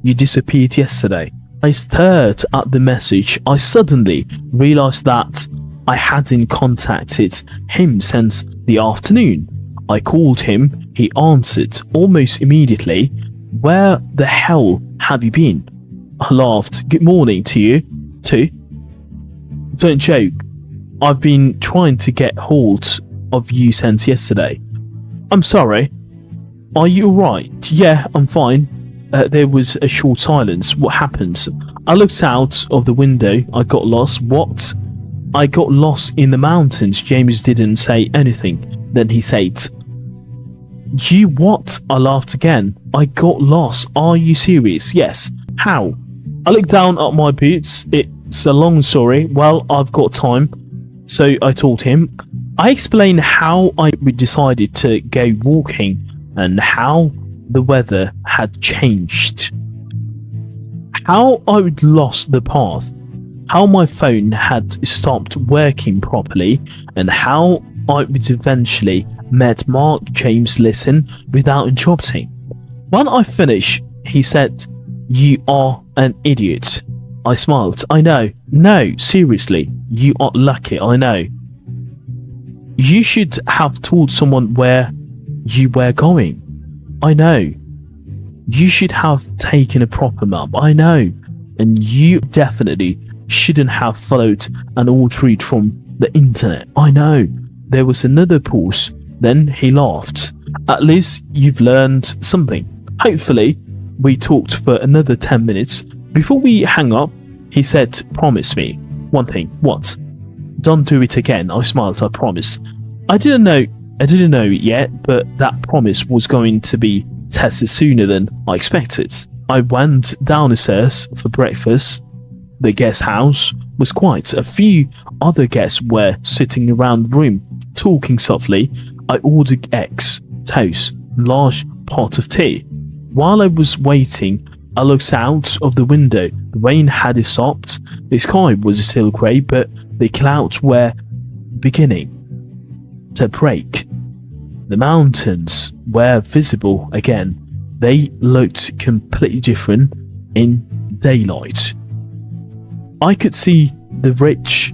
You disappeared yesterday. I stared at the message. I suddenly realized that I hadn't contacted him since the afternoon. I called him. He answered almost immediately. Where the hell have you been? I laughed. Good morning to you too. Don't joke. I've been trying to get hold of you since yesterday. I'm sorry. Are you alright? Yeah, I'm fine. There was a short silence. What happened? I looked out of the window. I got lost. What? I got lost in the mountains. James didn't say anything. Then he said, You what? I laughed again. I got lost. Are you serious? Yes. How? I looked down at my boots. It's a long story. Well, I've got time. So I told him. I explained how I decided to go walking and how the weather had changed. How I would lost the path. How my phone had stopped working properly, and how I would eventually met Mark James listen without interrupting. When I finished, he said, You are an idiot. I smiled. I know. No, seriously, you are lucky. I know. You should have told someone where you were going. I know. You should have taken a proper map. I know. And you definitely shouldn't have followed an old route from the internet. I know. There was another pause. Then he laughed. At least you've learned something. Hopefully, we talked for another 10 minutes. Before we hang up, he said, promise me one thing. What? Don't do it again. I smiled. I promise. I didn't know it yet, but that promise was going to be tested sooner than I expected. I went down the stairs for breakfast. The guest house was quiet. A few other guests were sitting around the room, talking softly. I ordered eggs, toast, and a large pot of tea. While I was waiting, I looked out of the window. The rain had stopped. The sky was still grey, but the clouds were beginning to break. The mountains were visible again. They looked completely different in daylight. I could see the ridge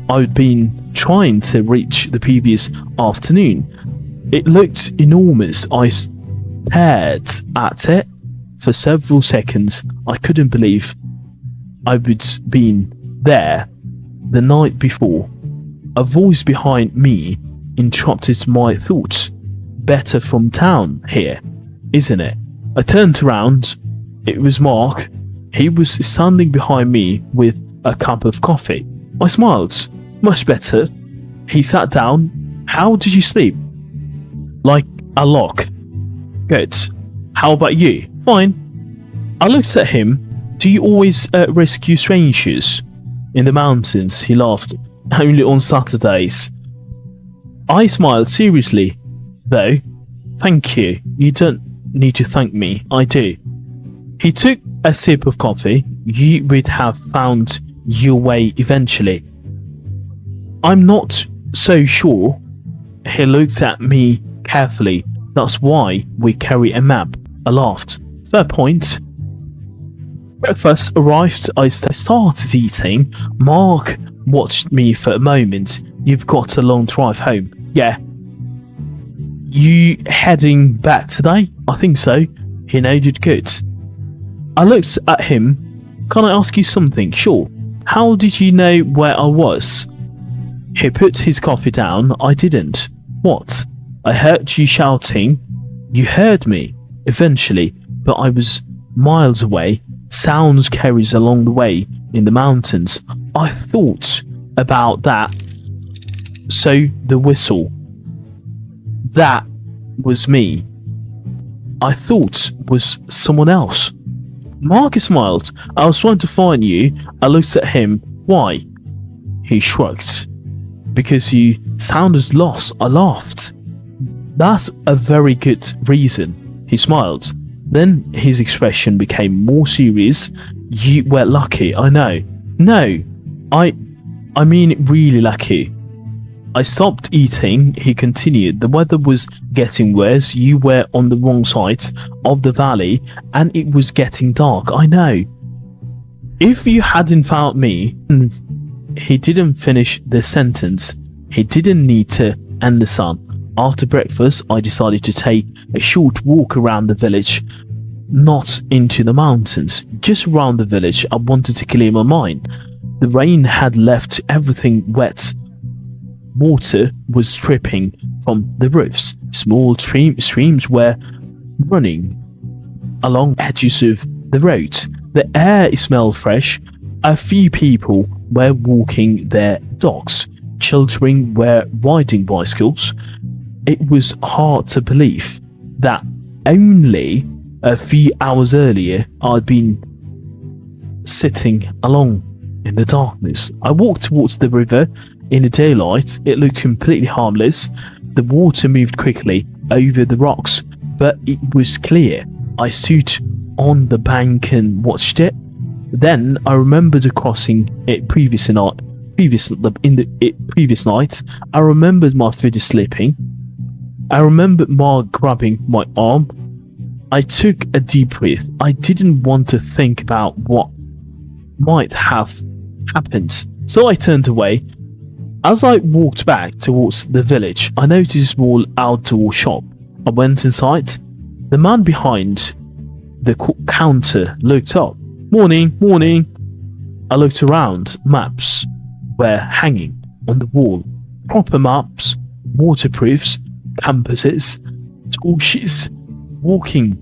I'd been trying to reach the previous afternoon. It looked enormous. I stared at it for several seconds. I couldn't believe I'd been there the night before. A voice behind me interrupted my thoughts. Better from town here, isn't it? I turned around. It was Mark. He was standing behind me with a cup of coffee. I smiled. Much better. He sat down. How did you sleep? Like a log. Good. How about you? Fine. I looked at him. Do you always rescue strangers in the mountains? He laughed. Only on Saturdays. I smiled. Seriously, though. Thank you. You don't need to thank me. I do. He took a sip of coffee. You would have found your way eventually. I'm not so sure. He looked at me carefully. That's why we carry a map. I laughed. Fair point. Breakfast arrived. I started eating. Mark watched me for a moment. You've got a long drive home. Yeah. You heading back today? I think so. He nodded. Good. I looked at him. Can I ask you something? Sure. How did you know where I was? He put his coffee down. I didn't. What? I heard you shouting. You heard me, eventually, but I was miles away. Sounds carries along the way in the mountains. I thought about that. So the whistle. That was me. I thought was someone else. Marcus smiled. I was trying to find you. I looked at him. Why? He shrugged. Because you sounded lost. I laughed. That's a very good reason. He smiled. Then his expression became more serious. You were lucky, I know. No, I mean really lucky. I stopped eating, he continued. The weather was getting worse. You were on the wrong side of the valley and it was getting dark, I know. If you hadn't found me... He didn't finish the sentence. He didn't need to end the sun. After breakfast, I decided to take a short walk around the village. Not into the mountains, just around the village. I wanted to clear my mind. The rain had left everything wet. Water was dripping from the roofs. Small streams were running along edges of the road. The air smelled fresh. A few people were walking their dogs. Children were riding bicycles. It was hard to believe that only a few hours earlier I'd been sitting alone in the darkness. I walked towards the river in the daylight. It looked completely harmless. The water moved quickly over the rocks, but it was clear. I stood on the bank and watched it. Then I remembered crossing it previous night. I remembered my foot slipping. I remembered Mark grabbing my arm. I took a deep breath. I didn't want to think about what might have happened, so I turned away. As I walked back towards the village, I noticed a small outdoor shop. I went inside. The man behind the counter looked up. Morning, morning. I looked around. Maps were hanging on the wall. Proper maps, waterproofs, compasses. torches, walking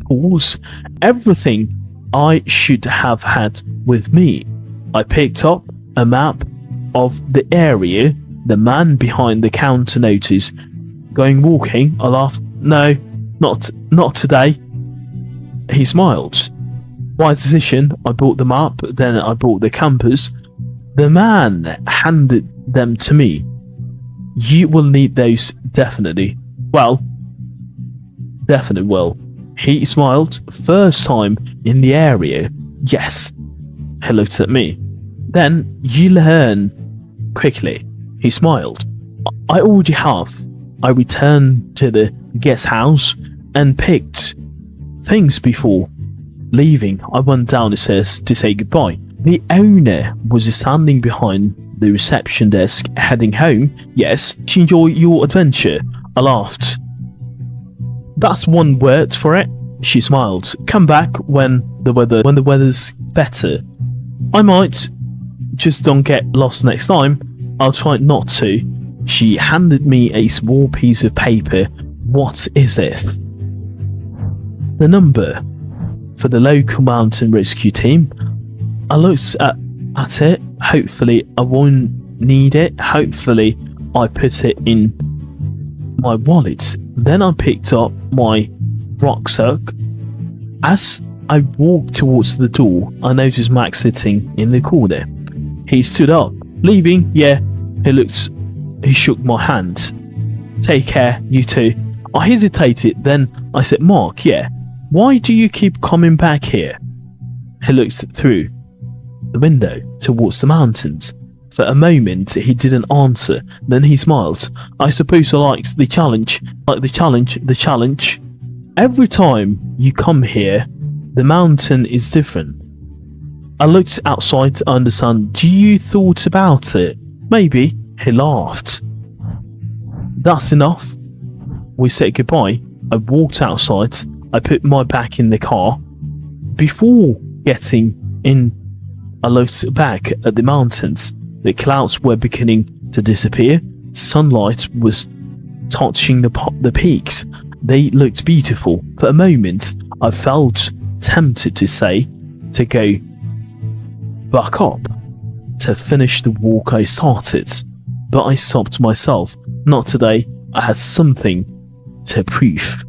poles, everything I should have had with me. I picked up a map of the area. The man behind the counter noticed. Going walking, I laughed. No, not today. He smiled. Wise decision. I bought the map, then I bought the compass. The man handed them to me. You will need those definitely. Well, definitely will. He smiled. First time in the area. Yes. He looked at me. Then you learn quickly. He smiled. I already have. I returned to the guest house and picked things before leaving. I went down the stairs to say goodbye. The owner was standing behind the reception desk heading home. Yes, to enjoy your adventure. I laughed. That's one word for it. She smiled. Come back when the weather's better. I might. Just don't get lost next time. I'll try not to. She handed me a small piece of paper. What is it? The number for the local mountain rescue team. I looked at it. Hopefully I won't need it. Hopefully I put it in my wallet. Then I picked up my rucksack. As I walked towards the door, I noticed Max sitting in the corner. He stood up. Leaving? Yeah. He shook my hand. Take care, you two. I hesitated, then I said, Mark, yeah. Why do you keep coming back here? He looked through the window towards the mountains. For a moment he didn't answer. Then he smiled. I suppose I liked the challenge. The challenge. Every time you come here, the mountain is different. I looked outside to understand. Do you thought about it? Maybe. He laughed. That's enough. We said goodbye. I walked outside. I put my bag in the car. Before getting in, I looked back at the mountains. The clouds were beginning to disappear. Sunlight was touching the peaks. They looked beautiful. For a moment, I felt tempted to go back up, to finish the walk I started. But I stopped myself. Not today. I had something to prove.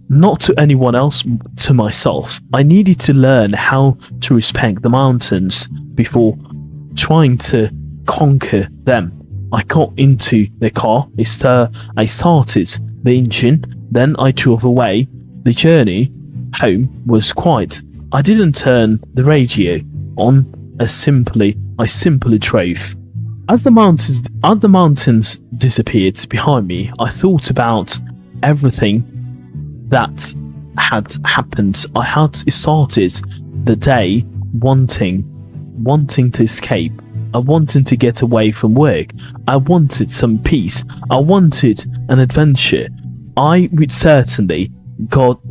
Not to anyone else, to myself. I needed to learn how to respect the mountains before trying to conquer them. I got into the car. I started the engine. Then I drove away. The journey home was quiet. I didn't turn the radio on. I simply drove. As the mountains disappeared behind me, I thought about everything that had happened. I had started the day wanting to escape. I wanted to get away from work. I wanted some peace. I wanted an adventure. I would certainly got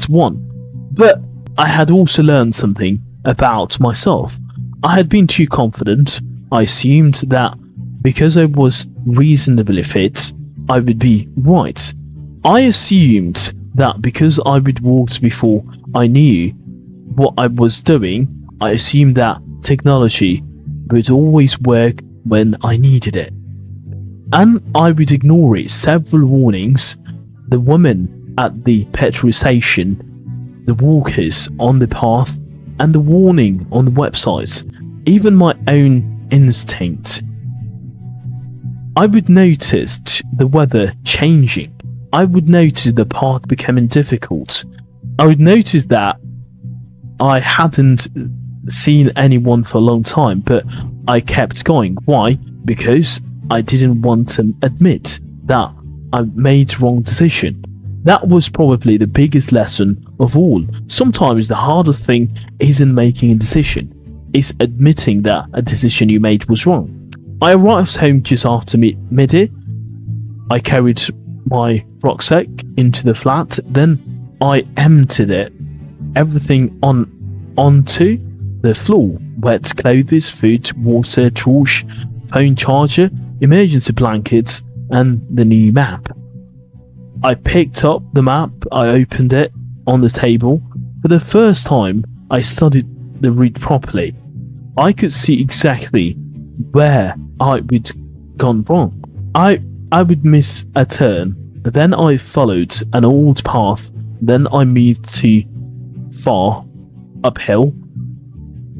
one. But I had also learned something about myself. I had been too confident. I assumed that because I was reasonably fit, I would be right. I assumed that because I would walked before I knew what I was doing, I assumed that technology would always work when I needed it. And I would ignore it. Several warnings, the woman at the petrol station, the walkers on the path, and the warning on the website, even my own instinct. I would notice the weather changing. I would notice the path becoming difficult. I would notice that I hadn't seen anyone for a long time, but I kept going. Why? Because I didn't want to admit that I made the wrong decision. That was probably the biggest lesson of all. Sometimes the hardest thing isn't making a decision, it's admitting that a decision you made was wrong. I arrived home just after midday. I carried my rucksack into the flat, then I emptied everything onto the floor. Wet clothes, food, water, torch, phone charger, emergency blankets, and the new map. I picked up the map, I opened it on the table. For the first time, I studied the route properly. I could see exactly where I would gone wrong. I would miss a turn, then I followed an old path, then I moved too far uphill,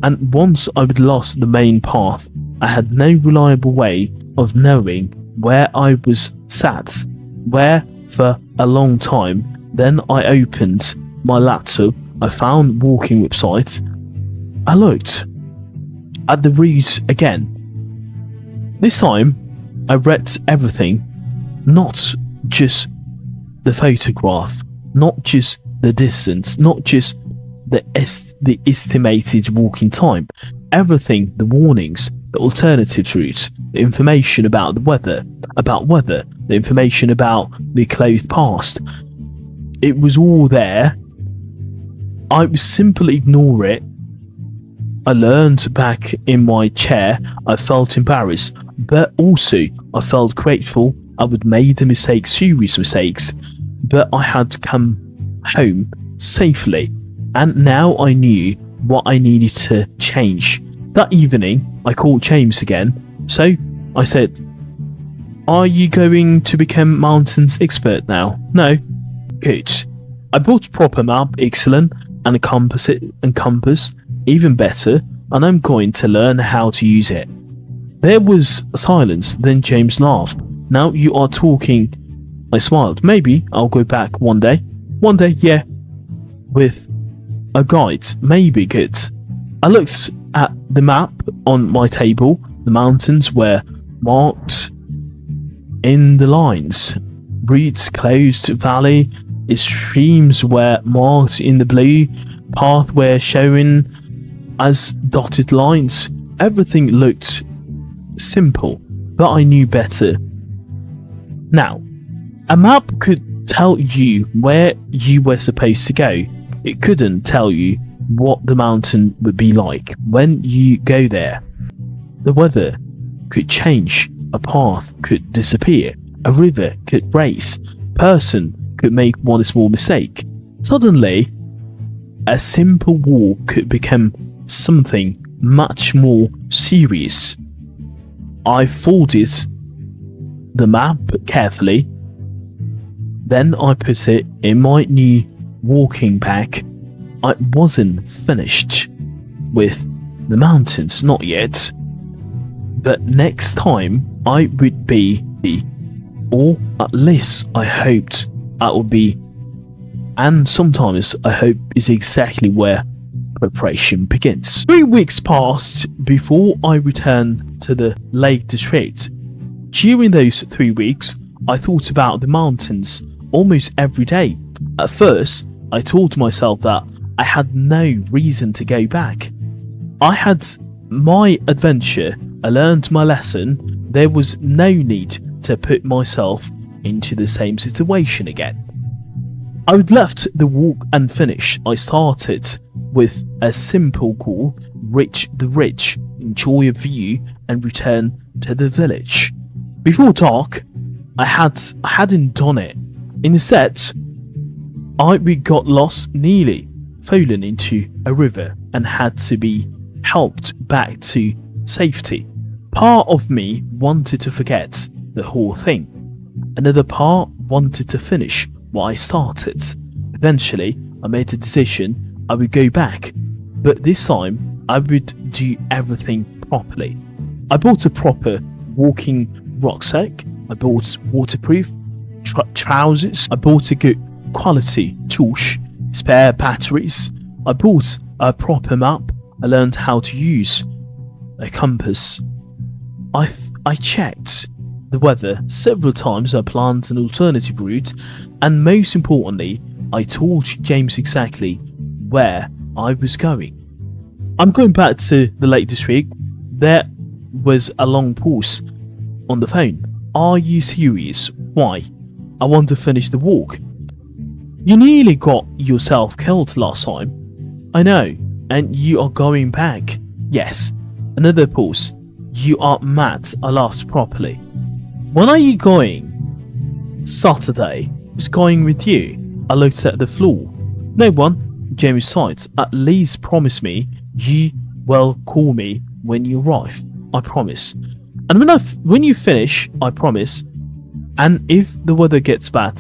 and once I would lost the main path, I had no reliable way of knowing where I was sat, where for a long time. Then I opened my laptop, I found walking websites, I looked at the route again. This time, I read everything, not just the photograph, not just the distance, not just the estimated walking time, everything, the warnings, the alternative routes, the information about the weather, the information about the closed past. It was all there. I would simply ignore it. I learned back in my chair. I felt embarrassed, but also I felt grateful. I would made the mistakes, serious mistakes, but I had come home safely, and now I knew what I needed to change. That evening, I called James again. So I said, "Are you going to become mountains expert now?" "No." "Good. I bought a proper map, excellent, and a compass, even better, and I'm going to learn how to use it." There was silence, then James laughed. "Now you are talking." I smiled. "Maybe I'll go back one day." "One day, yeah. With a guide, maybe." "Good." I looked at the map on my table. The mountains were marked in the lines. Routes closed, valley, streams were marked in the blue, path were shown as dotted lines. Everything looked simple, but I knew better. Now, a map could tell you where you were supposed to go. It couldn't tell you what the mountain would be like when you go there. The weather could change, a path could disappear, a river could race, person could make one small mistake. Suddenly, a simple walk could become something much more serious. I folded the map carefully, then I put it in my new walking bag. I wasn't finished with the mountains, not yet, but next time I would be, or at least I hoped I would be, and sometimes I hope is exactly where preparation begins. 3 weeks passed before I returned to the Lake District. During those 3 weeks, I thought about the mountains almost every day. At first, I told myself that I had no reason to go back. I had my adventure, I learned my lesson, there was no need to put myself into the same situation again. I would left the walk unfinished. I started with a simple goal: reach the ridge, enjoy a view, and return to the village. Before dark, I hadn't done it. Instead, I got lost, nearly fallen into a river, and had to be helped back to safety. Part of me wanted to forget the whole thing. Another part wanted to finish what I started. Eventually, I made a decision I would go back, but this time I would do everything properly. I bought a proper walking rucksack, I bought waterproof trousers, I bought a good quality torch, spare batteries, I bought a proper map, I learned how to use a compass. I checked the weather several times, I planned an alternative route, and most importantly, I told James exactly where I was going. I'm going back to the Lake District. There was a long pause on the phone. "Are you serious? Why?" "I want to finish the walk." "You nearly got yourself killed last time." "I know, and you are going back." "Yes." Another pause. "You are mad." I laughed properly. "When are you going?" "Saturday." Who's going with you? I looked at the floor. No one. James sighed. At least promise me you will call me when you arrive. I promise. And when you finish, I promise. And if the weather gets bad,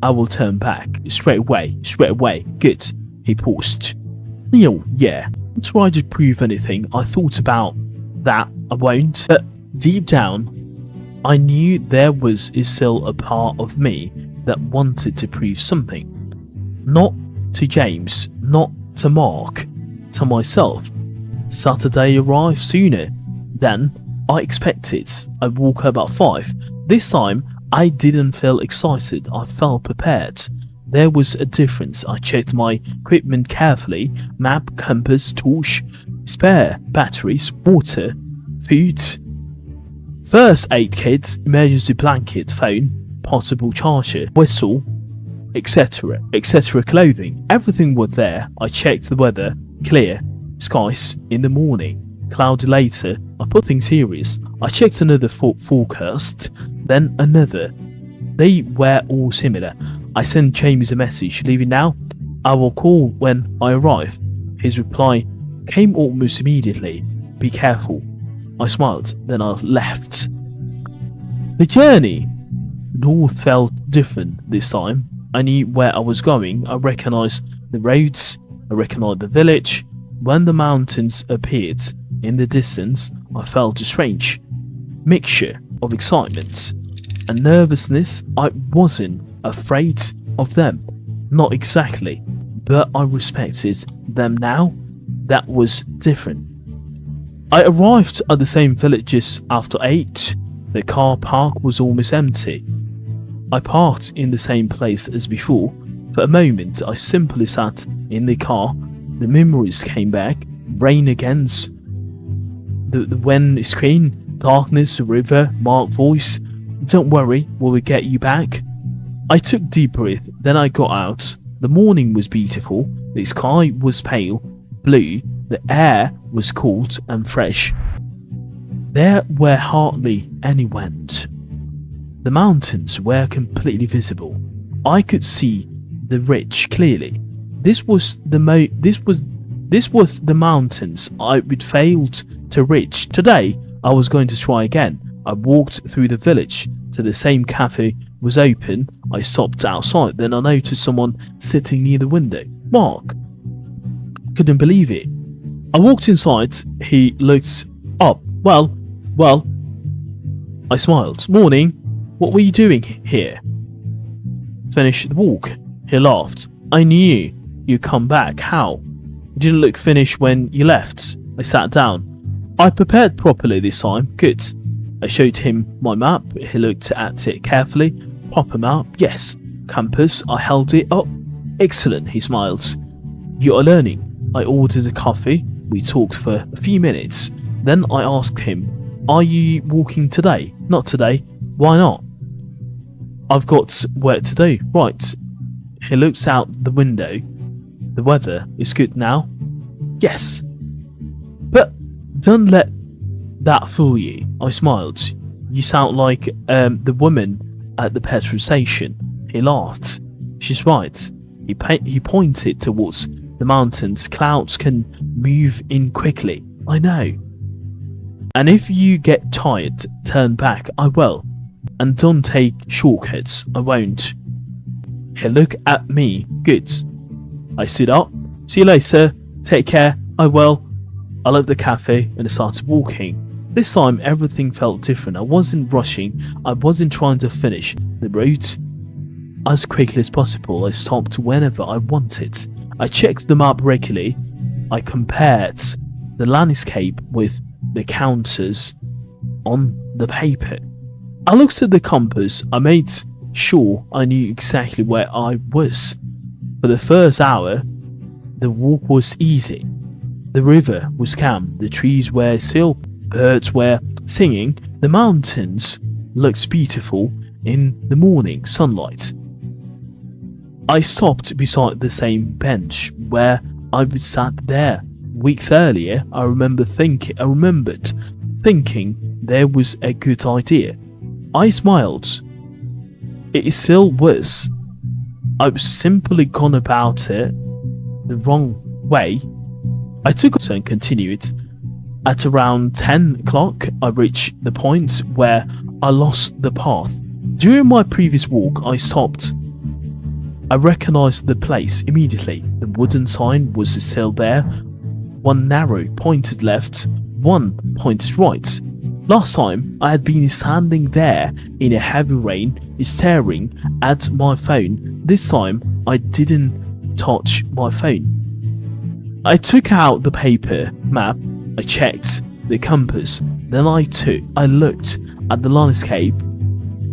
I will turn back. Straight away. Good. He paused. Neil, yeah. Don't try to prove anything. I thought about that. I won't. But deep down, I knew there was still a part of me that wanted to prove something. Not to James, not to Mark, to myself. Saturday arrived sooner than I expected. I woke up at 5. This time, I didn't feel excited. I felt prepared. There was a difference. I checked my equipment carefully. Map, compass, torch, spare batteries, water, food, first aid kit, emergency blanket, phone, possible charger, whistle, etc. Clothing. Everything was there. I checked the weather. Clear skies in the morning. Cloudy later. I put things serious. I checked another forecast, then another. They were all similar. I sent James a message. Leaving now? I will call when I arrive. His reply came almost immediately. Be careful. I smiled, then I left. The journey north felt different this time. I knew where I was going. I recognized the roads. I recognized the village. When the mountains appeared in the distance, I felt a strange mixture of excitement and nervousness. I wasn't afraid of them, not exactly, but I respected them now. That was different. I arrived at the same villages after 8. The car park was almost empty. I parked in the same place as before. For a moment, I simply sat in the car. The memories came back. Rain against the wind screen, darkness, river, Mark voice. Don't worry, we will get you back. I took deep breath, then I got out. The morning was beautiful. The sky was pale blue. The air was cold and fresh. There were hardly any wind. The mountains were completely visible. I could see the ridge clearly. This was the mountains I would failed to reach. Today, I was going to try again. I walked through the village to the same cafe was open. I stopped outside. Then I noticed someone sitting near the window. Mark. Couldn't believe it. I walked inside. He looked up. Well. I smiled. Morning. What were you doing here? Finished the walk. He laughed. I knew you'd come back. How? You didn't look finished when you left. I sat down. I prepared properly this time. Good. I showed him my map. He looked at it carefully. Proper map? Yes. Compass? I held it up. Excellent. He smiled. You are learning. I ordered a coffee. We talked for a few minutes. Then I asked him, are you walking today? Not today. Why not? I've got work to do. Right. He looks out the window. The weather is good now. Yes. But don't let that fool you. I smiled. You sound like the woman at the petrol station. He laughed. She's right. He pointed towards the mountains. Clouds can move in quickly. I know. And if you get tired, turn back. I will. And don't take shortcuts. I won't. He looked at me. Good. I stood up. See you later. Take care. I will. I left the cafe and I started walking. This time everything felt different. I wasn't rushing. I wasn't trying to finish the route as quickly as possible. I stopped whenever I wanted. I checked the map regularly. I compared the landscape with the counters on the paper. I looked at the compass. I made sure I knew exactly where I was. For the first hour, the walk was easy. The river was calm. The trees were still. Birds were singing. The mountains looked beautiful in the morning sunlight. I stopped beside the same bench where I was sat there weeks earlier. I remembered thinking there was a good idea. I smiled. It still was. I've simply gone about it the wrong way. I took it and continued. At around 10 o'clock, I reached the point where I lost the path. During my previous walk, I stopped. I recognized the place immediately. The wooden sign was still there. One narrow pointed left, one pointed right. Last time, I had been standing there in a heavy rain, staring at my phone. This time, I didn't touch my phone. I took out the paper map. I checked the compass. Then I looked at the landscape.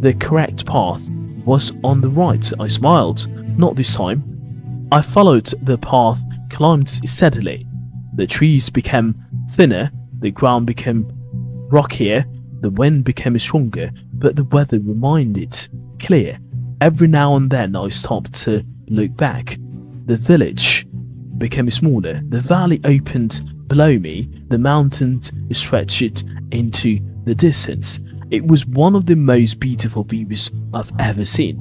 The correct path was on the right. I smiled. Not this time. I followed the path, climbed steadily. The trees became thinner. The ground became rockier. The wind became stronger, but the weather remained clear. Every now and then I stopped to look back. The village became smaller. The valley opened below me. The mountains stretched into the distance. It was one of the most beautiful views I've ever seen.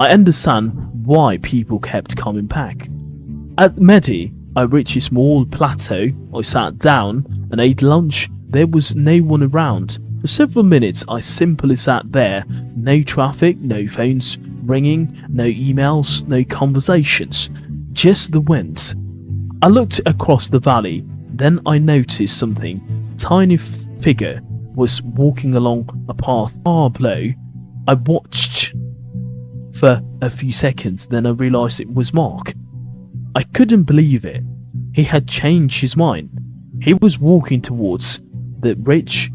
I understand why people kept coming back. At Medi, I reached a small plateau. I sat down and ate lunch. There was no one around. For several minutes, I simply sat there. No traffic, no phones ringing, no emails, no conversations. Just the wind. I looked across the valley. Then I noticed something. A tiny figure was walking along a path far below. I watched for a few seconds. Then I realized it was Mark. I couldn't believe it. He had changed his mind. He was walking towards the ridge.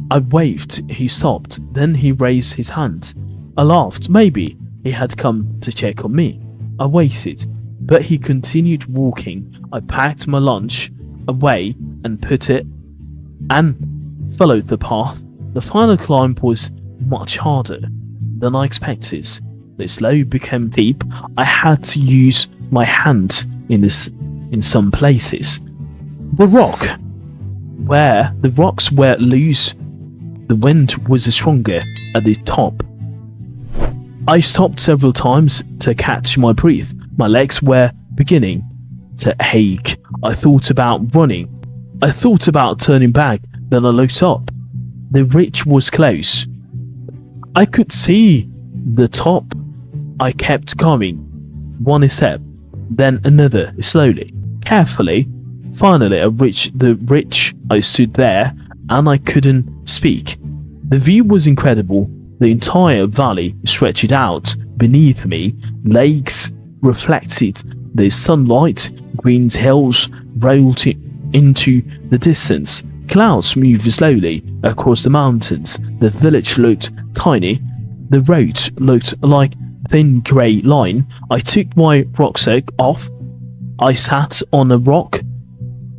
I waved. He stopped. Then he raised his hand. I laughed. Maybe he had come to check on me. I waited, but he continued walking. I packed my lunch away and put it and followed the path. The final climb was much harder than I expected. The slope became deep. I had to use my hand in some places. The rocks were loose. The wind was stronger at the top. I stopped several times to catch my breath. My legs were beginning to ache. I thought about running. I thought about turning back. Then I looked up. The ridge was close. I could see the top. I kept going. One step, then another, slowly, carefully. Finally, I reached the ridge. I stood there, and I couldn't speak. The view was incredible. The entire valley stretched out beneath me. Lakes reflected the sunlight. Green hills rolled into the distance. Clouds moved slowly across the mountains. The village looked tiny. The road looked like a thin grey line. I took my rucksack off. I sat on a rock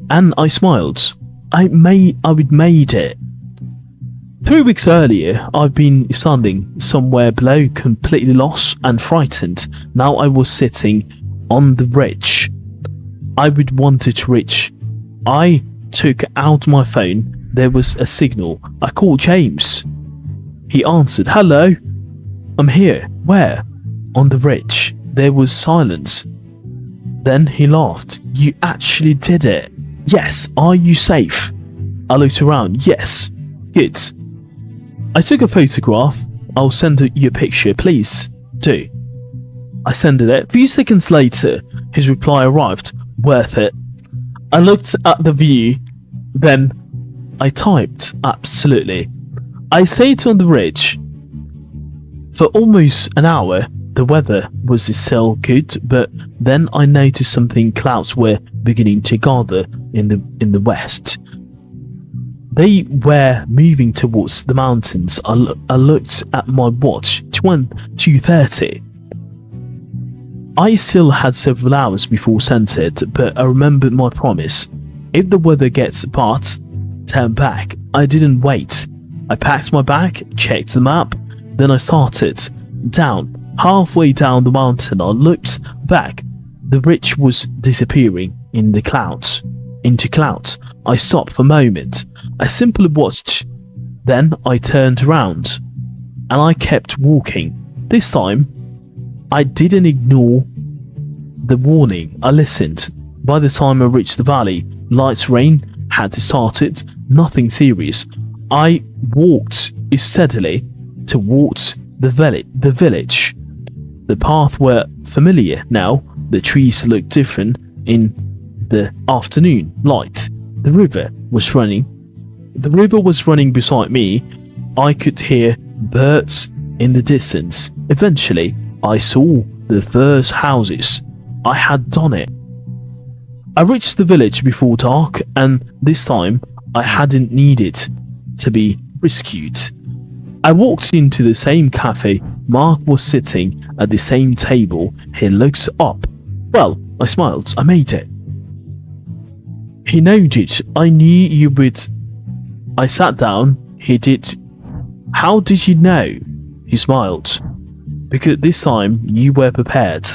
and I smiled. I made it. 3 weeks earlier, I'd been standing somewhere below, completely lost and frightened. Now I was sitting on the ridge I would wanted to reach. I took out my phone. There was a signal. I called James. He answered. Hello. I'm here. Where? On the ridge. There was silence. Then he laughed. You actually did it. Yes. Are you safe? I looked around. Yes. Good. I took a photograph. I'll send you a picture. Please do. I sent it. A few seconds later, his reply arrived. Worth it. I looked at the view. Then I typed. Absolutely. I stayed on the ridge for almost an hour. The weather was still good, but then I noticed something. Clouds were beginning to gather in the west. They were moving towards the mountains. I looked at my watch. 2:30. I still had several hours before sunset, but I remembered my promise. If the weather gets bad, turn back. I didn't wait. I packed my bag, checked the map, then I started down. Halfway down the mountain, I looked back. The ridge was disappearing into clouds. I stopped for a moment. I simply watched. Then I turned around and I kept walking. This time, I didn't ignore the warning. I listened. By the time I reached the valley, light rain had started, nothing serious. I walked steadily towards the village. The path were familiar now. The trees looked different in the afternoon light. The river was running beside me. I could hear birds in the distance. Eventually, I saw the first houses. I had done it. I reached the village before dark, and this time I hadn't needed to be rescued. I walked into the same cafe. Mark was sitting at the same table. He looked up. Well, I smiled. I made it. He nodded. I knew you would. I sat down. He did. How did you know? He smiled. Because this time you were prepared.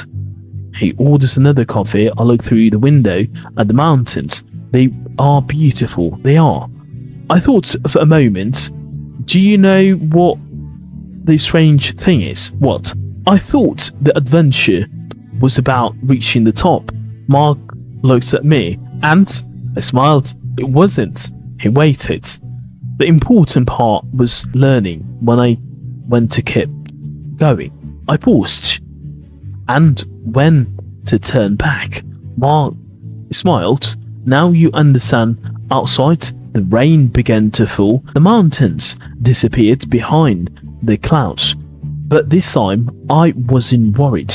He orders another coffee. I look through the window at the mountains. They are beautiful. They are. I thought for a moment, do you know what the strange thing is? What? I thought the adventure was about reaching the top. Mark looked at me and I smiled. It wasn't. He waited. The important part was learning when to keep going. I paused and when to turn back. Mark smiled. Now you understand. Outside, the rain began to fall. The mountains disappeared behind the clouds. But this time, I wasn't worried.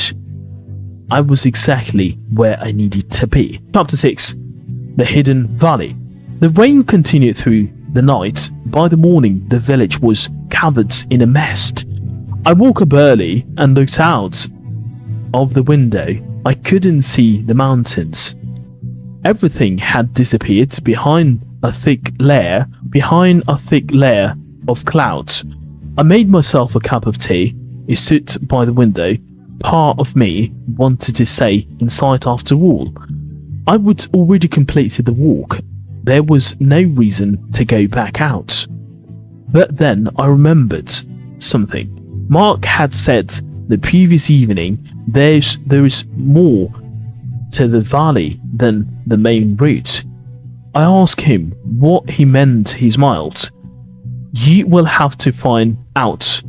I was exactly where I needed to be. Chapter 6. The Hidden Valley. The rain continued through the night. By the morning, the village was covered in a mist. I woke up early and looked out of the window. I couldn't see the mountains. Everything had disappeared behind a thick layer of clouds. I made myself a cup of tea. I stood by the window. Part of me wanted to stay inside after all. I would already completed the walk. There was no reason to go back out. But then I remembered something. Mark had said the previous evening there is more to the valley than the main route. I asked him what he meant. He smiled. You will have to find out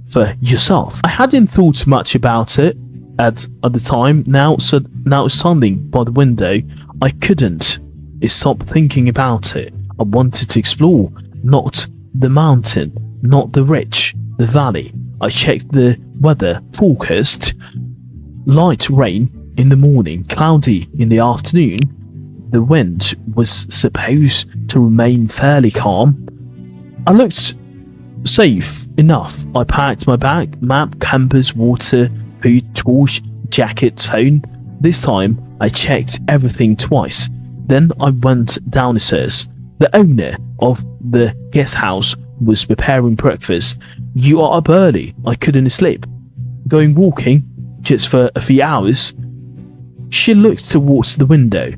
for yourself. I hadn't thought much about it at the time. Now standing by the window, I couldn't stop thinking about it. I wanted to explore, not the mountain, not the ridge, the valley. I checked the weather forecast. Light rain in the morning, cloudy in the afternoon. The wind was supposed to remain fairly calm. I looked safe enough. I packed my bag, map, compass, water, food, torch, jacket, phone. This time I checked everything twice. Then I went downstairs. The owner of the guest house was preparing breakfast. You are up early. I couldn't sleep. Going walking just for a few hours. She looked towards the window.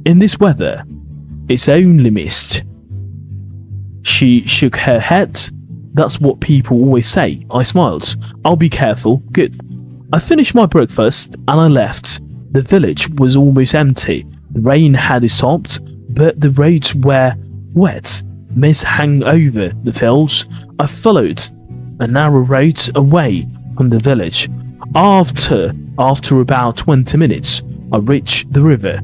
In this weather, it's only mist. She shook her head. That's what people always say. I smiled. I'll be careful. Good. I finished my breakfast and I left. The village was almost empty. The rain had stopped, but the roads were wet. Mist hung over the fields. I followed a narrow road away from the village. After about 20 minutes, I reached the river.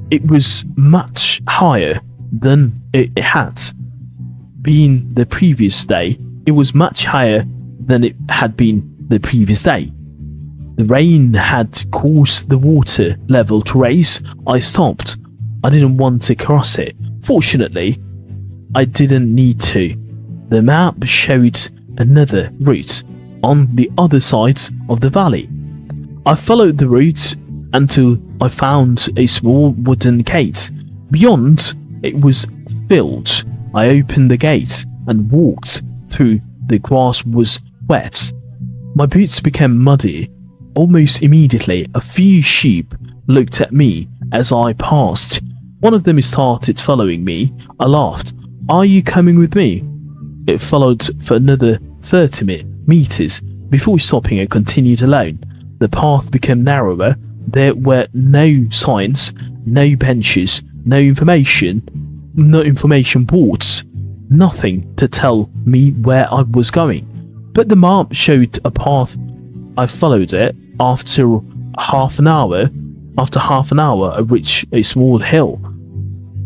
It was much higher than it had been the previous day. It was much higher than it had been the previous day. The rain had caused the water level to rise. I stopped. I didn't want to cross it. Fortunately, I didn't need to. The map showed another route on the other side of the valley. I followed the route until I found a small wooden gate. Beyond, it was filled. I opened the gate and walked through. The grass was wet. My boots became muddy. Almost immediately, a few sheep looked at me as I passed. One of them started following me. I laughed. Are you coming with me? It followed for another 30 meters. Before stopping, I continued alone. The path became narrower. There were no signs, no benches, no information boards, nothing to tell me where I was going. But the map showed a path. I followed it. After half an hour, I reached a small hill.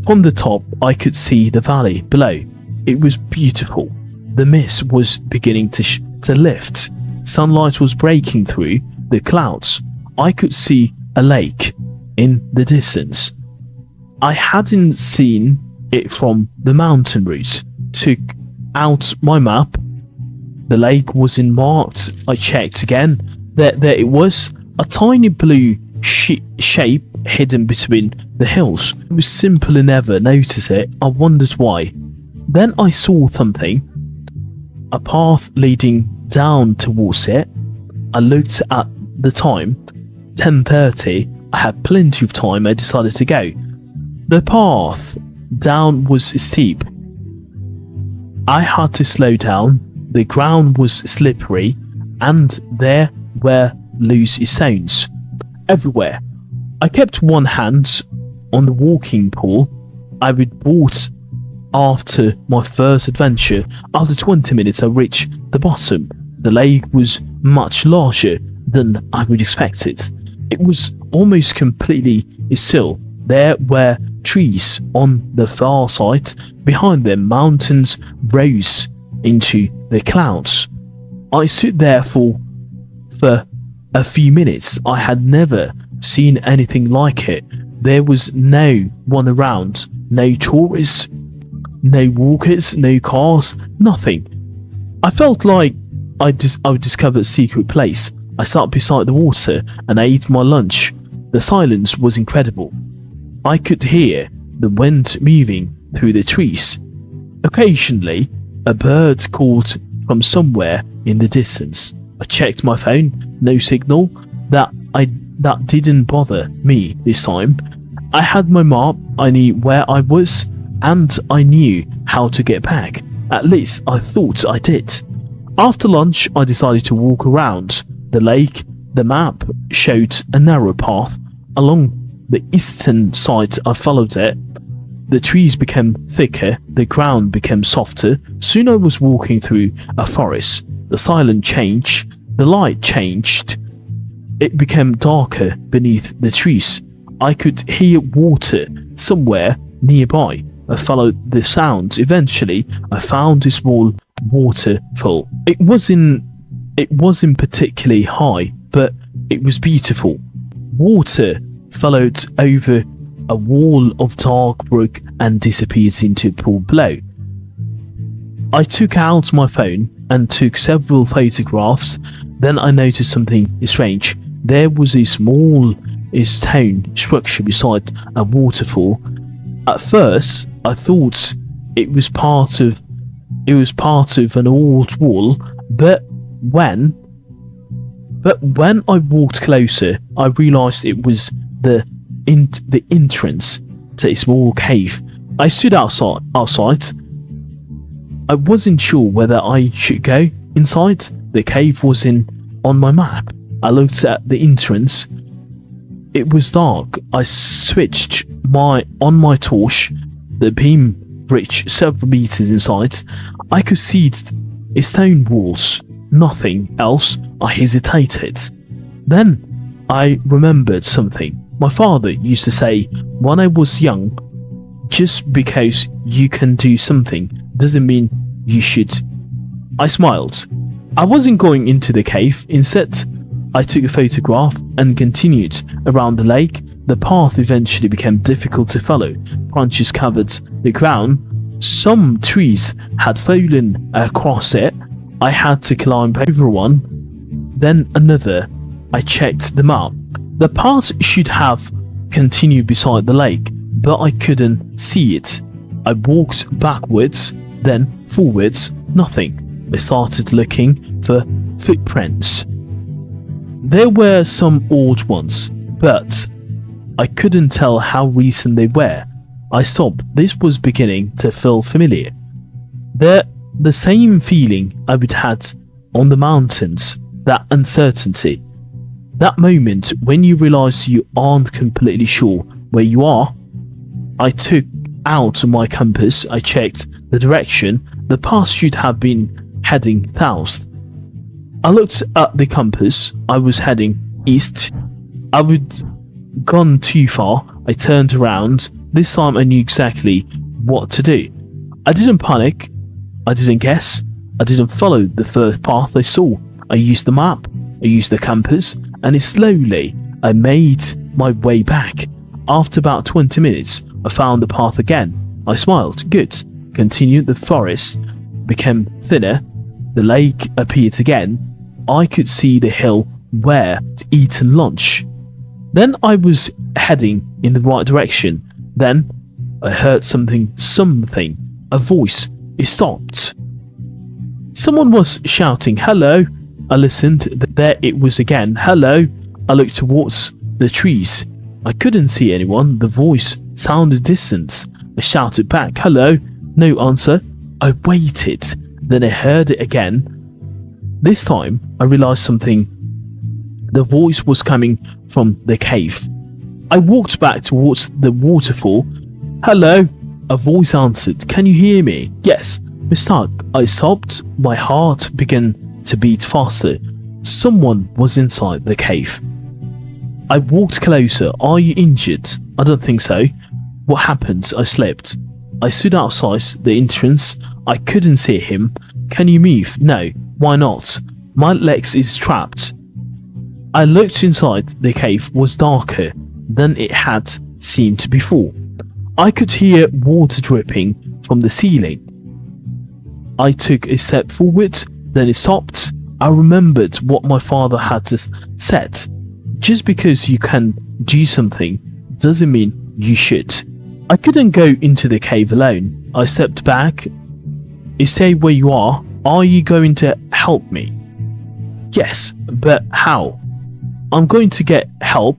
From the top, I could see the valley below. It was beautiful. The mist was beginning to lift. Sunlight was breaking through the clouds. I could see a lake in the distance. I hadn't seen it from the mountain route. Took out my map. The lake wasn't marked. I checked again. There it was, a tiny blue shape hidden between the hills. It was simple and never noticed it. I wondered why. Then I saw something, a path leading down towards it. I looked at the time, 10:30. I had plenty of time. I decided to go. The path down was steep. I had to slow down. The ground was slippery, and there were loose stones everywhere. I kept one hand on the walking pole. I would bought after my first adventure. After 20 minutes, I reached the bottom. The lake was much larger than I would expect it. It was almost completely still. There were trees on the far side. Behind them, mountains rose into the clouds. I stood there for a few minutes. I had never seen anything like it. There was no one around, no tourists, no walkers, no cars, nothing. I felt like I would discover a secret place. I sat beside the water and I ate my lunch. The silence was incredible. I could hear the wind moving through the trees. Occasionally, a bird called from somewhere in the distance. I checked my phone, no signal. That didn't bother me this time. I had my map, I knew where I was, and I knew how to get back. At least I thought I did. After lunch, I decided to walk around the lake. The map showed a narrow path along the eastern side. I followed it. The trees became thicker, the ground became softer. Soon I was walking through a forest. The silence changed, the light changed. It became darker beneath the trees. I could hear water somewhere nearby. I followed the sounds. Eventually, I found a small waterfall. It wasn't particularly high, but it was beautiful. Water followed over a wall of dark brook and disappeared into a pool below. I took out my phone and took several photographs. Then I noticed something strange. There was a small stone structure beside a waterfall. At first, I thought it was part of an old wall, but when I walked closer, I realized it was the entrance to a small cave. I stood outside. I wasn't sure whether I should go inside. The cave wasn't on my map. I looked at the entrance. It was dark. I switched on my torch. The beam reached several meters inside. I could see stone walls, nothing else. I hesitated. Then I remembered something. My father used to say when I was young, just because you can do something doesn't mean you should. I smiled. I wasn't going into the cave. Instead, I took a photograph and continued around the lake. The path eventually became difficult to follow. Branches covered the ground. Some trees had fallen across it. I had to climb over one, then another. I checked the map. The path should have continued beside the lake, but I couldn't see it. I walked backwards, then forwards, nothing. I started looking for footprints. There were some old ones, but I couldn't tell how recent they were. I stopped. This was beginning to feel familiar. The same feeling I would had on the mountains. that uncertainty. That moment when you realise you aren't completely sure where you are. I took out my compass, I checked the direction the path should have been heading south. I looked at the compass, I was heading east. I would gone too far, I turned around. This time I knew exactly what to do. I didn't panic, I didn't guess, I didn't follow the first path I saw. I used the map, I used the compass, and slowly I made my way back. After about 20 minutes, I found the path again. I smiled. Good. Continued. The forest became thinner. The lake appeared again. I could see the hill where I'd eaten lunch. Then I was heading in the right direction. Then I heard something. A voice. It stopped. Someone was shouting, "Hello." I listened. There it was again. "Hello." I looked towards the trees. I couldn't see anyone. The voice sounded distant. I shouted back, "Hello." No answer. I waited. Then I heard it again. This time I realized something. The voice was coming from the cave. I walked back towards the waterfall. "Hello." A voice answered. "Can you hear me?" "Yes." Mr. I stopped. My heart began to beat faster. Someone was inside the cave. I walked closer. "Are you injured?" "I don't think so." "What happened?" I slept. I stood outside the entrance. I couldn't see him. "Can you move?" "No." "Why not?" "My legs is trapped." I looked inside. The cave was darker than it had seemed before. I could hear water dripping from the ceiling. I took a step forward, then it stopped. I remembered what my father had said. Just because you can do something doesn't mean you should. I couldn't go into the cave alone. I stepped back. "You stay where you are. Are you going to help me?" "Yes, but how?" "I'm going to get help."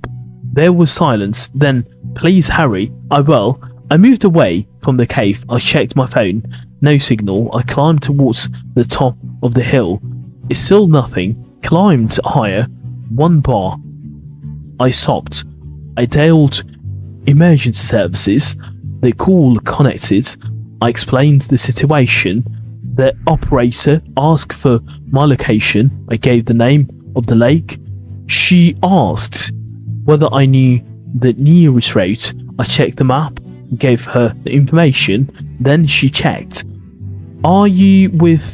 There was silence. Then, "Please hurry." "I will." I moved away from the cave. I checked my phone. No signal. I climbed towards the top of the hill. It's still nothing. Climbed higher. 1 bar. I stopped. I dialed emergency services. The call connected. I explained the situation. The operator asked for my location. I gave the name of the lake. She asked whether I knew the nearest route. I checked the map, gave her the information. Then she checked. "Are you with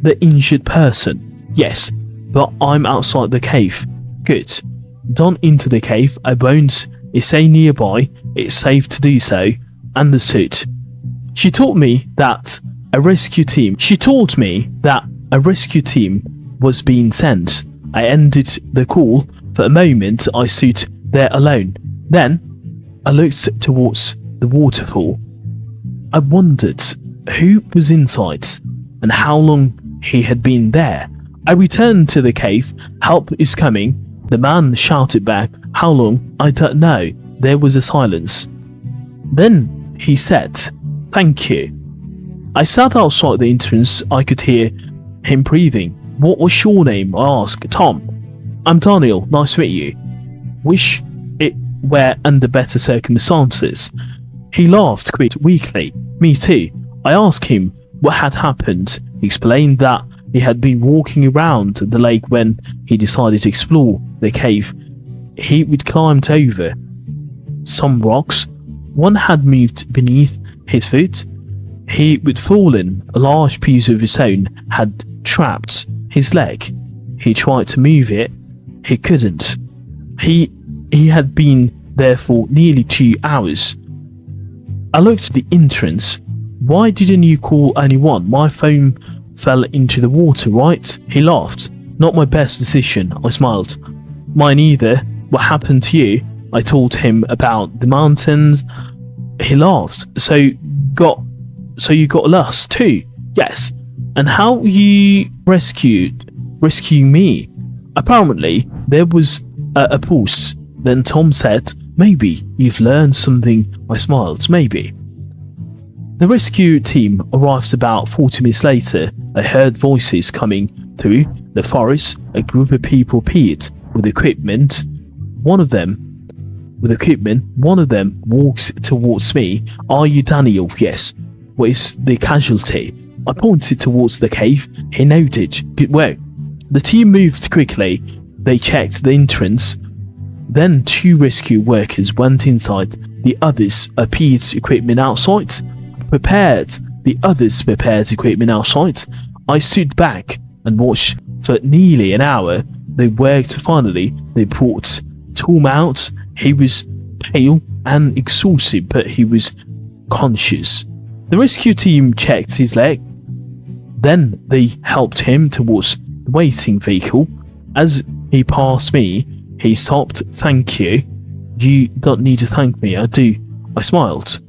the injured person?" "Yes, but I'm outside the cave." "Good. Don't enter the cave. I won't. Stay nearby. It's safe to do so." "Understood." She told me that a rescue team was being sent. I ended the call. For a moment, I stood there alone. Then I looked towards the waterfall. I wondered who was inside and how long he had been there. I returned to the cave. "Help is coming." The man shouted back, "How long?" "I don't know." There was a silence. Then he said, "Thank you." I sat outside the entrance. I could hear him breathing. "What was your name?" I asked. "Tom." "I'm Daniel. Nice to meet you. Wish it were under better circumstances." He laughed quite weakly. "Me too." I asked him what had happened. He explained that he had been walking around the lake when he decided to explore the cave. He would climbed over some rocks. One had moved beneath his foot. He would fallen. A large piece of stone had trapped his leg. He tried to move it. He couldn't. He had been there for nearly 2 hours. I looked at the entrance. "Why didn't you call anyone? My phone fell into the water, right?" He laughed. "Not my best decision." I smiled. "Mine either. What happened to you?" I told him about the mountains. He laughed. So you got lost too?" "Yes." "And how you rescue me?" Apparently there was a pause. Then Tom said, "Maybe you've learned something." I smiled. "Maybe." The rescue team arrived about 40 minutes later. I heard voices coming through the forest, a group of people appeared with equipment. One of them walks towards me. Are you Daniel? Yes. What is the casualty? I pointed towards the cave. He nodded. Good work. The team moved quickly. They checked the entrance. Then 2 rescue workers went inside. The others appeared equipment outside. The others prepared equipment outside. I stood back and watched for nearly an hour. They worked. Finally, they brought Tom out. He was pale and exhausted, but he was conscious. The rescue team checked his leg. Then they helped him towards the waiting vehicle. As he passed me, he stopped. Thank you. You don't need to thank me. I do. I smiled.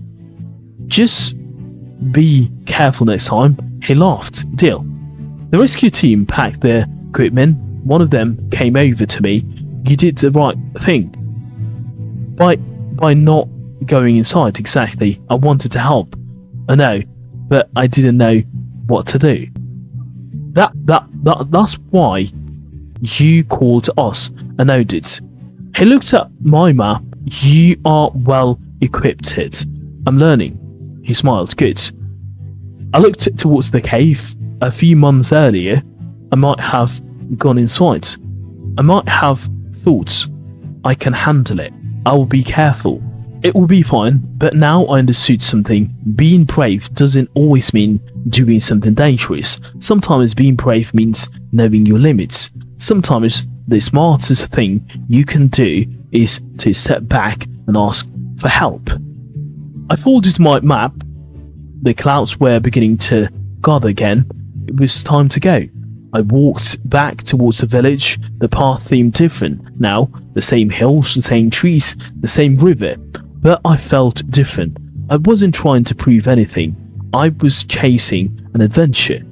Just be careful next time. He laughed. Deal. The rescue team packed their equipment. One of them came over to me. You did the right thing. By not going inside. Exactly. I wanted to help. I know, but I didn't know what to do. That's why you called us. I nodded. He looked at my map. You are well equipped. I'm learning. He smiled. Good. I looked towards the cave. A few months earlier, I might have gone inside. I might have thought, I can handle it. I will be careful. It will be fine, but now I understood something. Being brave doesn't always mean doing something dangerous. Sometimes being brave means knowing your limits. Sometimes the smartest thing you can do is to step back and ask for help. I folded my map. The clouds were beginning to gather again. It was time to go. I walked back towards the village. The path seemed different now. The same hills, the same trees, the same river. But I felt different. I wasn't trying to prove anything. I was chasing an adventure.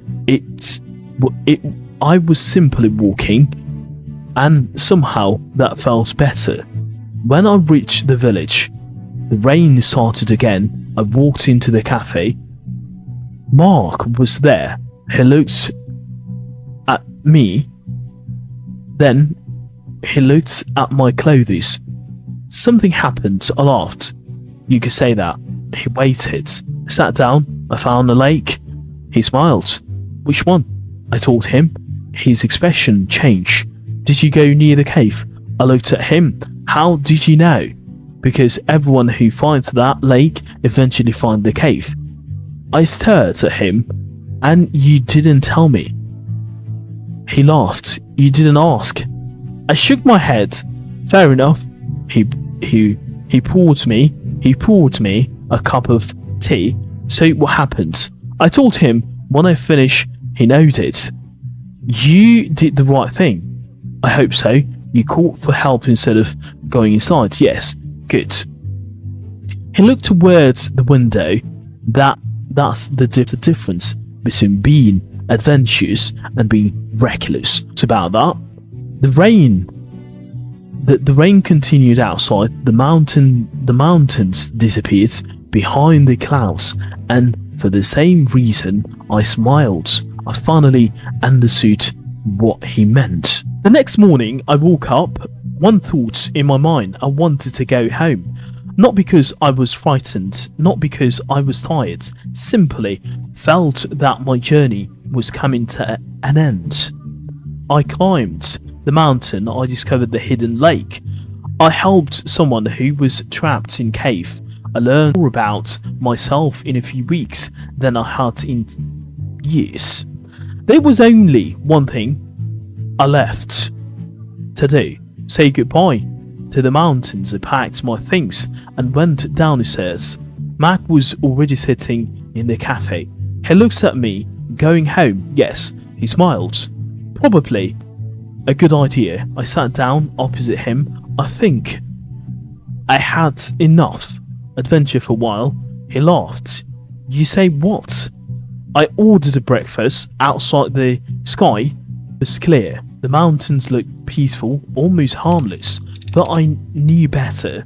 I was simply walking, and somehow that felt better. When I reached the village, the rain started again. I walked into the cafe. Mark was there. He looked at me. Then he looked at my clothes. Something happened. I laughed. You could say that. He waited. I sat down. I found a lake. He smiled. Which one? I told him. His expression changed. Did you go near the cave? I looked at him. How did you know? Because everyone who finds that lake eventually finds the cave. I stared at him. And you didn't tell me. He laughed. You didn't ask. I shook my head. Fair enough. He poured me a cup of tea. So what happened? I told him. When I finished, he nodded. You did the right thing. I hope so. You called for help instead of going inside. Yes. Good. He looked towards the window. That's the difference between being adventurous and being reckless. It's about that. The rain continued outside. The mountains disappeared behind the clouds, and for the same reason I smiled. I finally understood what he meant. The next morning I woke up. One thought in my mind: I wanted to go home. Not because I was frightened, not because I was tired, simply felt that my journey was coming to an end. I climbed the mountain. I discovered the hidden lake. I helped someone who was trapped in cave. I learned more about myself in a few weeks than I had in years. There was only one thing I left to do: say goodbye to the mountains. I packed my things and went down the stairs. Mac was already sitting in the cafe. He looked at me. Going home? Yes. He smiled. Probably a good idea. I sat down opposite him. I think I had enough adventure for a while. He laughed. You say what? I ordered a breakfast. Outside, the sky was clear. The mountains looked peaceful, almost harmless. But I knew better.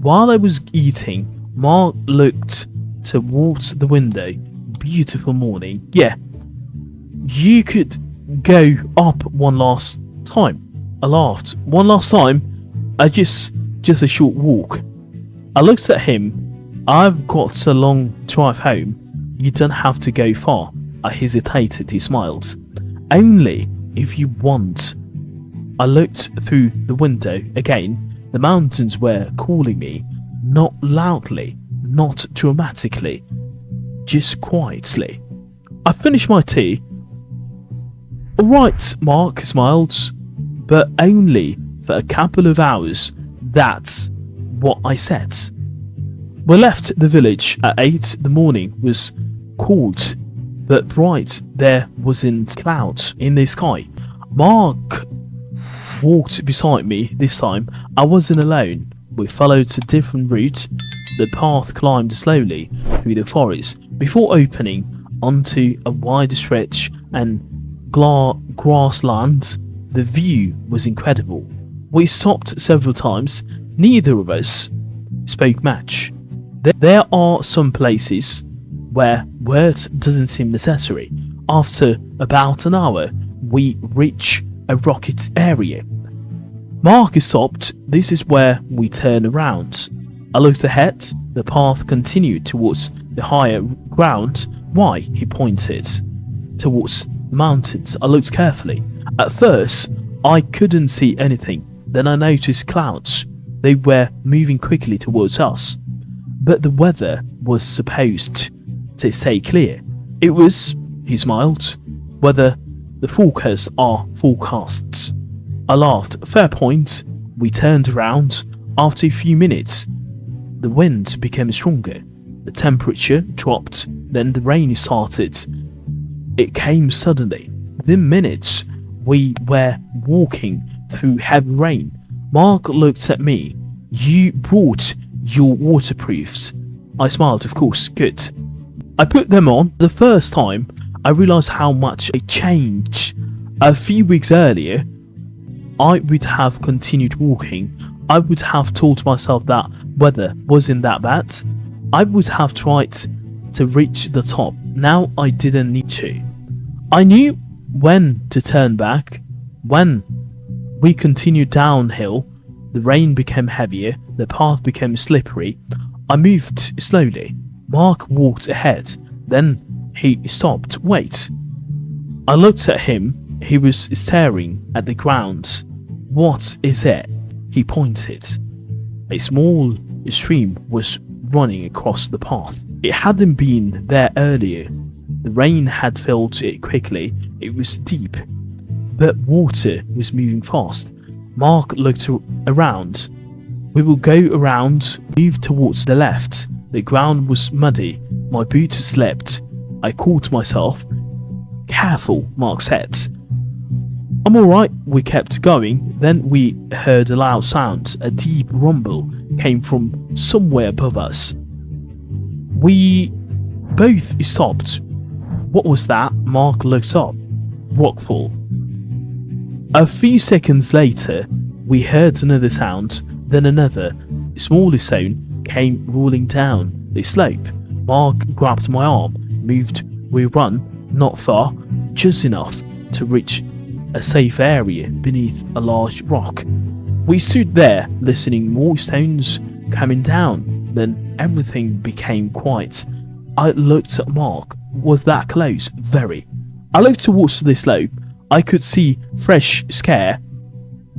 While I was eating, Mark looked towards the window. Beautiful morning. Yeah. You could go up one last time. I laughed. One last time? Just a short walk. I looked at him. I've got a long drive home. You don't have to go far. I hesitated. He smiled. Only if you want. I looked through the window again. The mountains were calling me. Not loudly, not dramatically, just quietly. I finished my tea. Alright, Mark smiled, but only for a couple of hours. That's what I said. We left the village at 8. The morning was cold but bright. There wasn't clouds in the sky. Mark walked beside me this time. I wasn't alone. We followed a different route. The path climbed slowly through the forest before opening onto a wide stretch and grassland. The view was incredible. We stopped several times. Neither of us spoke much. There are some places where words doesn't seem necessary. After about an hour, we reach a rocket area. Mark stopped. This is where we turn around. I looked ahead. The path continued towards the higher ground. Why? He pointed towards the mountains. I looked carefully. At first, I couldn't see anything. Then I noticed clouds. They were moving quickly towards us. But the weather was supposed to stay clear. It was, he smiled, whether the forecasts are forecasts. I laughed. Fair point. We turned around. After a few minutes, the wind became stronger. The temperature dropped. Then the rain started. It came suddenly. Within minutes, we were walking through heavy rain. Mark looked at me. You brought your waterproofs. I smiled. Of course. Good. I put them on. The first time, I realized how much a change. A few weeks earlier, I would have continued walking. I would have told myself that weather wasn't that bad. I would have tried to reach the top. Now I didn't need to. I knew when to turn back. When we continued downhill, the rain became heavier. The path became slippery. I moved slowly. Mark walked ahead. Then he stopped. Wait. I looked at him. He was staring at the ground. What is it? He pointed. A small stream was running across the path. It hadn't been there earlier. The rain had filled it quickly. It was deep, but water was moving fast. Mark looked around. We will go around, move towards the left. The ground was muddy. My boots slipped. I caught myself. Careful, Mark said. I'm alright. We kept going. Then we heard a loud sound. A deep rumble came from somewhere above us. We both stopped. What was that? Mark looked up. Rockfall. A few seconds later, we heard another sound, then another. A smaller sound came rolling down the slope. Mark grabbed my arm, moved. We ran, not far, just enough to reach a safe area beneath a large rock. We stood there, listening. More stones coming down. Then everything became quiet. I looked at Mark. Was that close? Very. I looked towards the slope. I could see fresh scare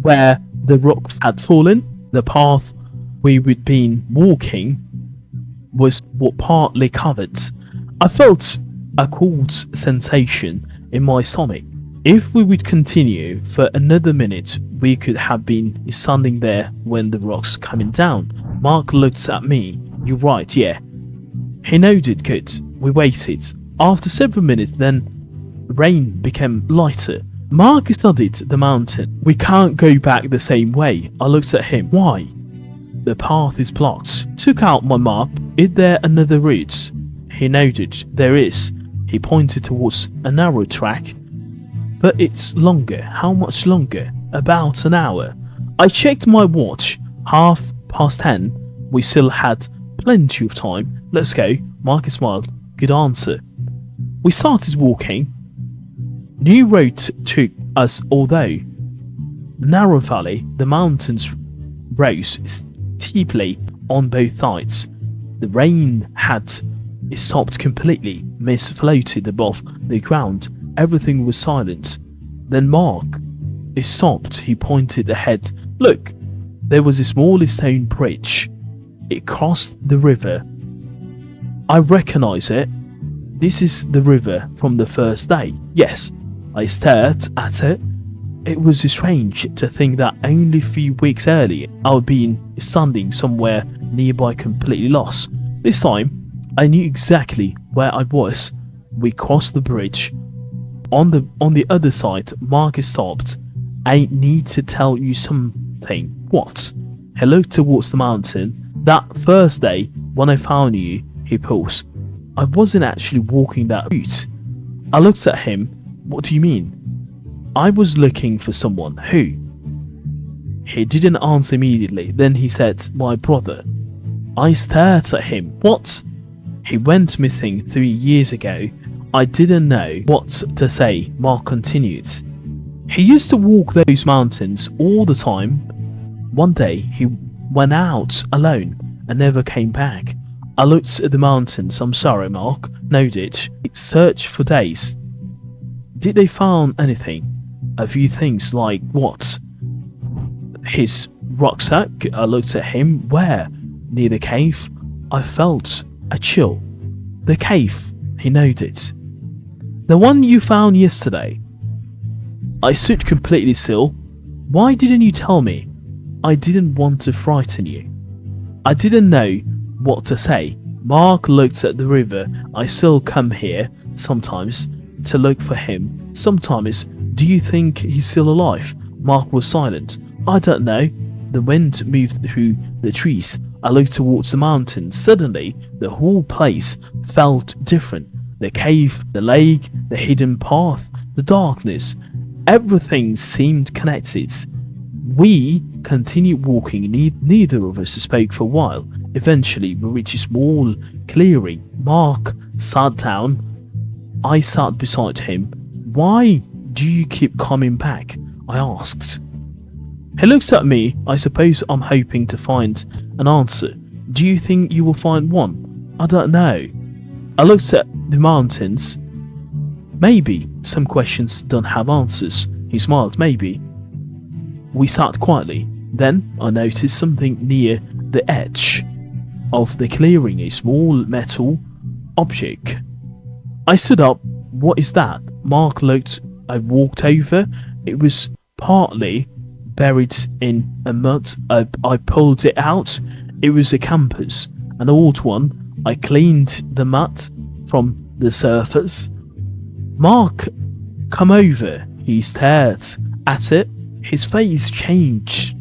where the rock had fallen. The path we had been walking was partly covered. I felt a cold sensation in my stomach. If we would continue for another minute, we could have been standing there when the rocks coming down. Mark looked at me. You're right, yeah. He nodded. Good. We waited. After several minutes, then rain became lighter. Mark studied the mountain. We can't go back the same way. I looked at him. Why? The path is blocked. Took out my map. Is there another route? He nodded. There is. He pointed towards a narrow track. But it's longer. How much longer? About an hour. I checked my watch. 10:30. We still had plenty of time. Let's go. Mark smiled. Good answer. We started walking. New road took us, although narrow valley, the mountains rose steeply on both sides. The rain had stopped completely. Mist floated above the ground. Everything was silent. Then Mark stopped. He pointed ahead. Look, there was a small stone bridge. It crossed the river. I recognize it. This is the river from the first day. Yes. I stared at it. It was strange to think that only a few weeks earlier I would be standing somewhere nearby completely lost. This time, I knew exactly where I was. We crossed the bridge. On the other side, Mark stopped. I need to tell you something. What? He looked towards the mountain. That first day, when I found you, he paused. I wasn't actually walking that route. I looked at him. What do you mean? I was looking for someone. Who? He didn't answer immediately. Then he said, my brother. I stared at him. What? He went missing 3 years ago. I didn't know what to say. Mark continued. He used to walk those mountains all the time. One day he went out alone and never came back. I looked at the mountains. I'm sorry, Mark nodded. It searched for days. Did they find anything? A few things. Like what? His rucksack. I looked at him. Where? Near the cave. I felt a chill. The cave, he nodded. The one you found yesterday. I stood completely still. Why didn't you tell me? I didn't want to frighten you. I didn't know what to say. Mark looked at the river. I still come here sometimes to look for him. Sometimes. Do you think he's still alive? Mark was silent. I don't know. The wind moved through the trees. I looked towards the mountains. Suddenly, the whole place felt different. The cave, the lake, the hidden path, the darkness. Everything seemed connected. We continued walking. Neither of us spoke for a while. Eventually, we reached a small clearing. Mark sat down. I sat beside him. Why do you keep coming back? I asked. He looked at me. I suppose I'm hoping to find an answer. Do you think you will find one? I don't know. I looked at the mountains. Maybe some questions don't have answers. He smiled. Maybe. We sat quietly. Then I noticed something near the edge of the clearing, a small metal object. I stood up. What is that? Mark looked. I walked over. It was partly buried in a mud. I pulled it out. It was a compass, an old one. I cleaned the mud from the surface. Mark, come over. He stared at it. His face changed.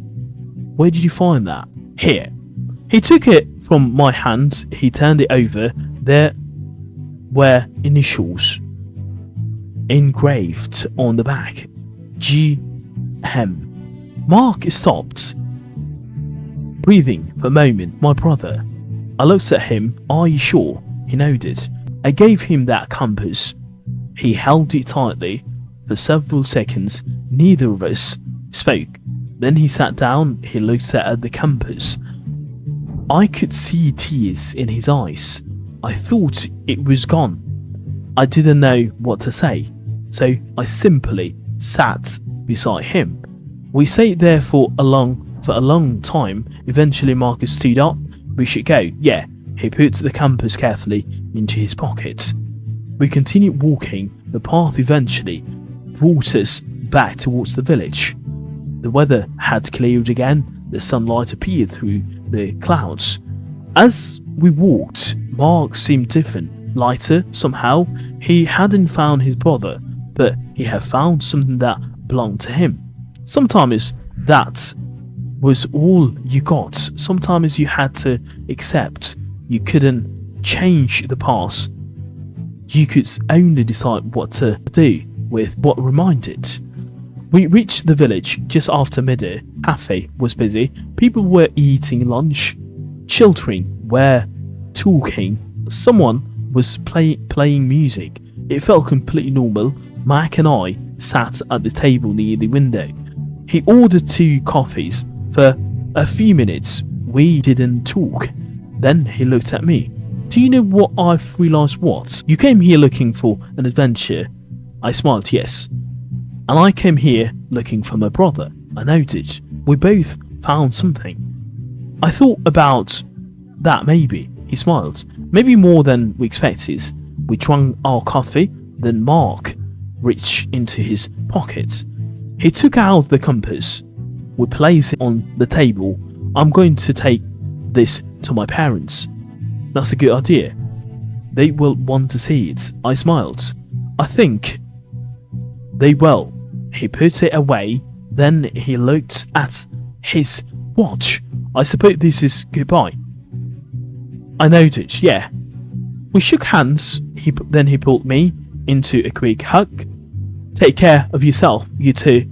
Where did you find that? Here. He took it from my hand. He turned it over. There were initials engraved on the back. G.M. Mark stopped, breathing for a moment. My brother. I looked at him. Are you sure? He nodded. I gave him that compass. He held it tightly for several seconds. Neither of us spoke. Then he sat down. He looked at the compass. I could see tears in his eyes. I thought it was gone. I didn't know what to say, so I simply sat beside him. We sat there for a long time. Eventually Marcus stood up. We should go. Yeah. He put the compass carefully into his pocket. We continued walking. The path eventually brought us back towards the village. The weather had cleared again. The sunlight appeared through the clouds. As we walked, Mark seemed different, lighter somehow. He hadn't found his brother, but he had found something that belonged to him. Sometimes that was all you got. Sometimes you had to accept you couldn't change the past. You could only decide what to do with what reminded. We reached the village just after midday. Cafe was busy. People were eating lunch. Children were talking. Someone was playing music. It felt completely normal. Mac and I sat at the table near the window. He ordered 2 coffees. For a few minutes, we didn't talk. Then he looked at me. Do you know what I've realised? What? You came here looking for an adventure. I smiled, yes. And I came here looking for my brother. I noted. We both found something. I thought about that maybe. He smiled. Maybe more than we expected. We drank our coffee. Then Mark reached into his pocket. He took out the compass. We placed it on the table. I'm going to take this to my parents. That's a good idea. They will want to see it. I smiled. I think they will. He put it away. Then he looked at his watch. I suppose this is goodbye. I noted, yeah. We shook hands. Then he pulled me into a quick hug. Take care of yourself, you two.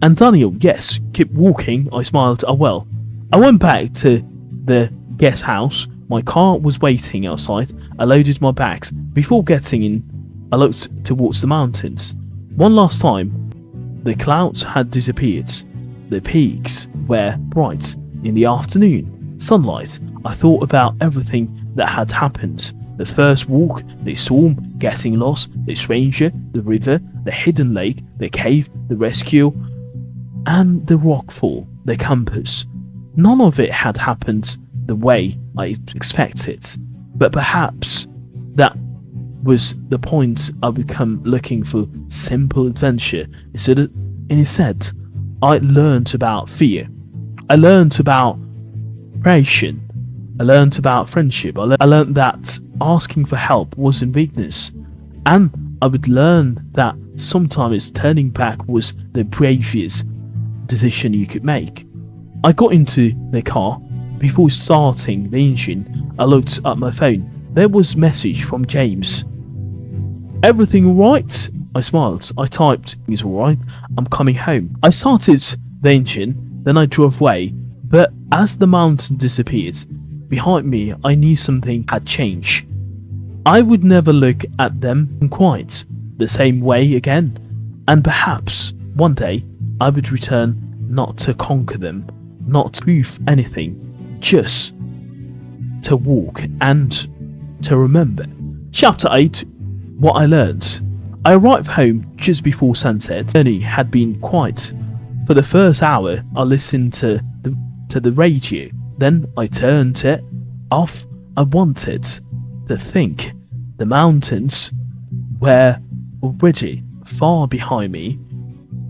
And Daniel, yes, keep walking. I smiled. I will. I went back to the guest house. My car was waiting outside. I loaded my bags. Before getting in, I looked towards the mountains. One last time. The clouds had disappeared. The peaks were bright in the afternoon sunlight. I thought about everything that had happened. The first walk, the storm, getting lost, the stranger, the river, the hidden lake, the cave, the rescue, and the rockfall, the compass. None of it had happened the way I expected, but perhaps that was the point. I would come looking for simple adventure. Instead, I learned about fear. I learned about passion. I learned about friendship. I learned that asking for help wasn't weakness. And I would learn that sometimes turning back was the bravest decision you could make. I got into the car. Before starting the engine, I looked at my phone. There was a message from James. Everything alright? I smiled. I typed, it's alright, I'm coming home. I started the engine, then I drove away, but as the mountain disappeared behind me, I knew something had changed. I would never look at them in quite the same way again, and perhaps one day I would return, not to conquer them, not to prove anything, just to walk and to remember. Chapter 8. What I learned. I arrived home just before sunset. The journey had been quiet. For the first hour, I listened to the radio. Then I turned it off. I wanted to think. The mountains were already far behind me,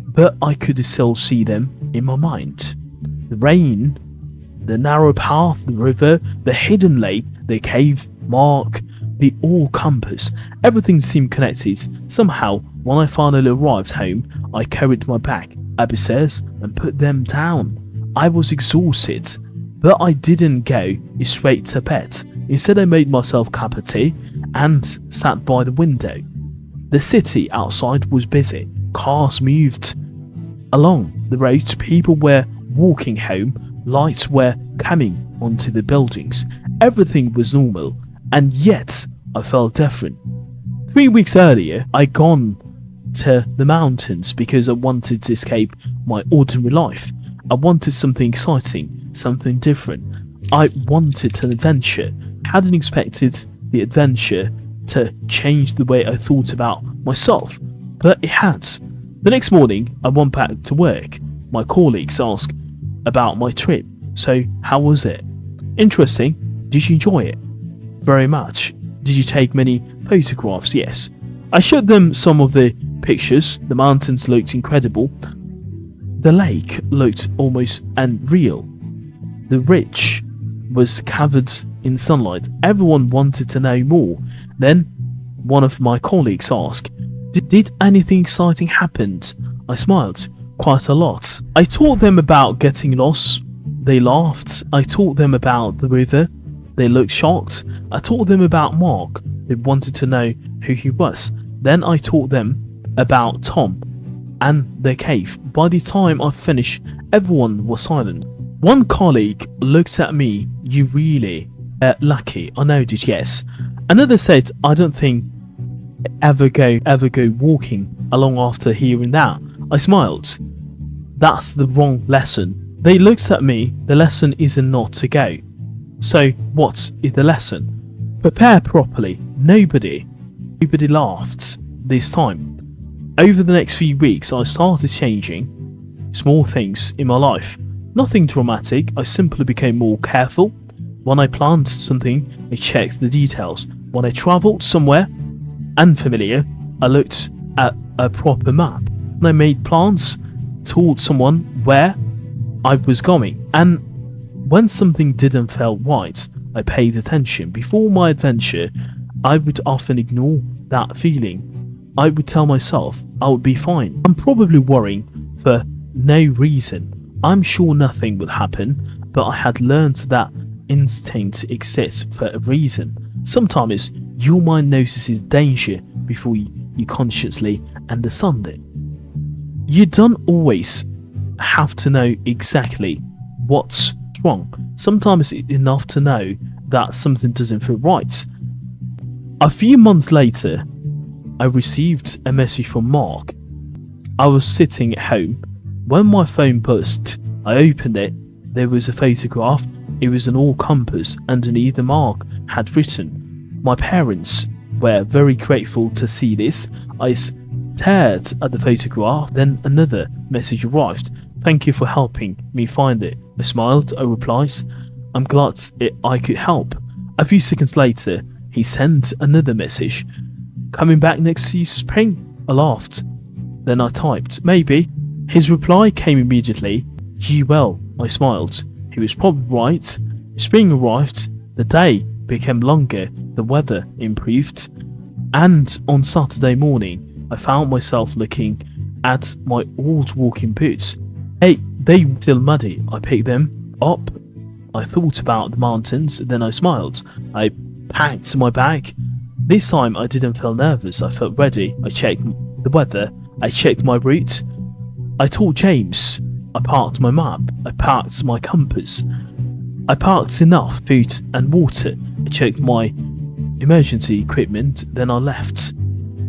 but I could still see them in my mind. The rain, the narrow path, the river, the hidden lake, the cave, Mark, the all compass. Everything seemed connected. Somehow, when I finally arrived home, I carried my bag upstairs and put them down. I was exhausted, but I didn't go straight to bed. Instead, I made myself a cup of tea and sat by the window. The city outside was busy. Cars moved along the road. People were walking home. Lights were coming onto the buildings. Everything was normal, and yet I felt different. 3 weeks earlier, I'd gone to the mountains because I wanted to escape my ordinary life. I wanted something exciting, something different. I wanted an adventure. I hadn't expected the adventure to change the way I thought about myself, but it had. The next morning, I went back to work. My colleagues asked about my trip. So, how was it? Interesting. Did you enjoy it? Very much. Did you take many photographs? Yes. I showed them some of the pictures. The mountains looked incredible. The lake looked almost unreal. The ridge was covered in sunlight. Everyone wanted to know more. Then one of my colleagues asked, Did anything exciting happen? I smiled. Quite a lot. I taught them about getting lost. They laughed. I taught them about the river. They looked shocked. I taught them about Mark. They wanted to know who he was. Then I taught them about Tom and the cave. By the time I finished, everyone was silent. One colleague looked at me. You really lucky. I nodded yes. Another said, I don't think ever go walking along after hearing that. I smiled. That's the wrong lesson. They looked at me. The lesson is not to go. So what is the lesson? Prepare properly. Nobody laughed this time. Over the next few weeks, I started changing small things in my life. Nothing dramatic. I simply became more careful. When I planned something, I checked the details. When I travelled somewhere unfamiliar, I looked at a proper map. When I made plans, told someone where I was going. And when something didn't feel right, I paid attention. Before my adventure, I would often ignore that feeling. I would tell myself I would be fine. I'm probably worrying for no reason. I'm sure nothing would happen, but I had learned that instinct exists for a reason. Sometimes your mind notices danger before you consciously understand it. You don't always have to know exactly what's wrong. Sometimes it's enough to know that something doesn't feel right. A few months later, I received a message from Mark. I was sitting at home when my phone buzzed. I opened it. There was a photograph. It was an all compass. Underneath, the Mark had written, "My parents were very grateful to see this." I stared at the photograph. Then another message arrived. "Thank you for helping me find it." I smiled. I replied, "I'm glad I could help." A few seconds later, he sent another message. "Coming back next spring?" I laughed. Then I typed, "Maybe." His reply came immediately. "You will." I smiled. He was probably right. Spring arrived. The day became longer. The weather improved. And on Saturday morning, I found myself looking at my old walking boots. Hey, they were still muddy. I picked them up. I thought about the mountains. Then I smiled. I packed my bag. This time I didn't feel nervous. I felt ready. I checked the weather. I checked my route. I told James. I parked my map. I packed my compass. I packed enough food and water. I checked my emergency equipment. Then I left.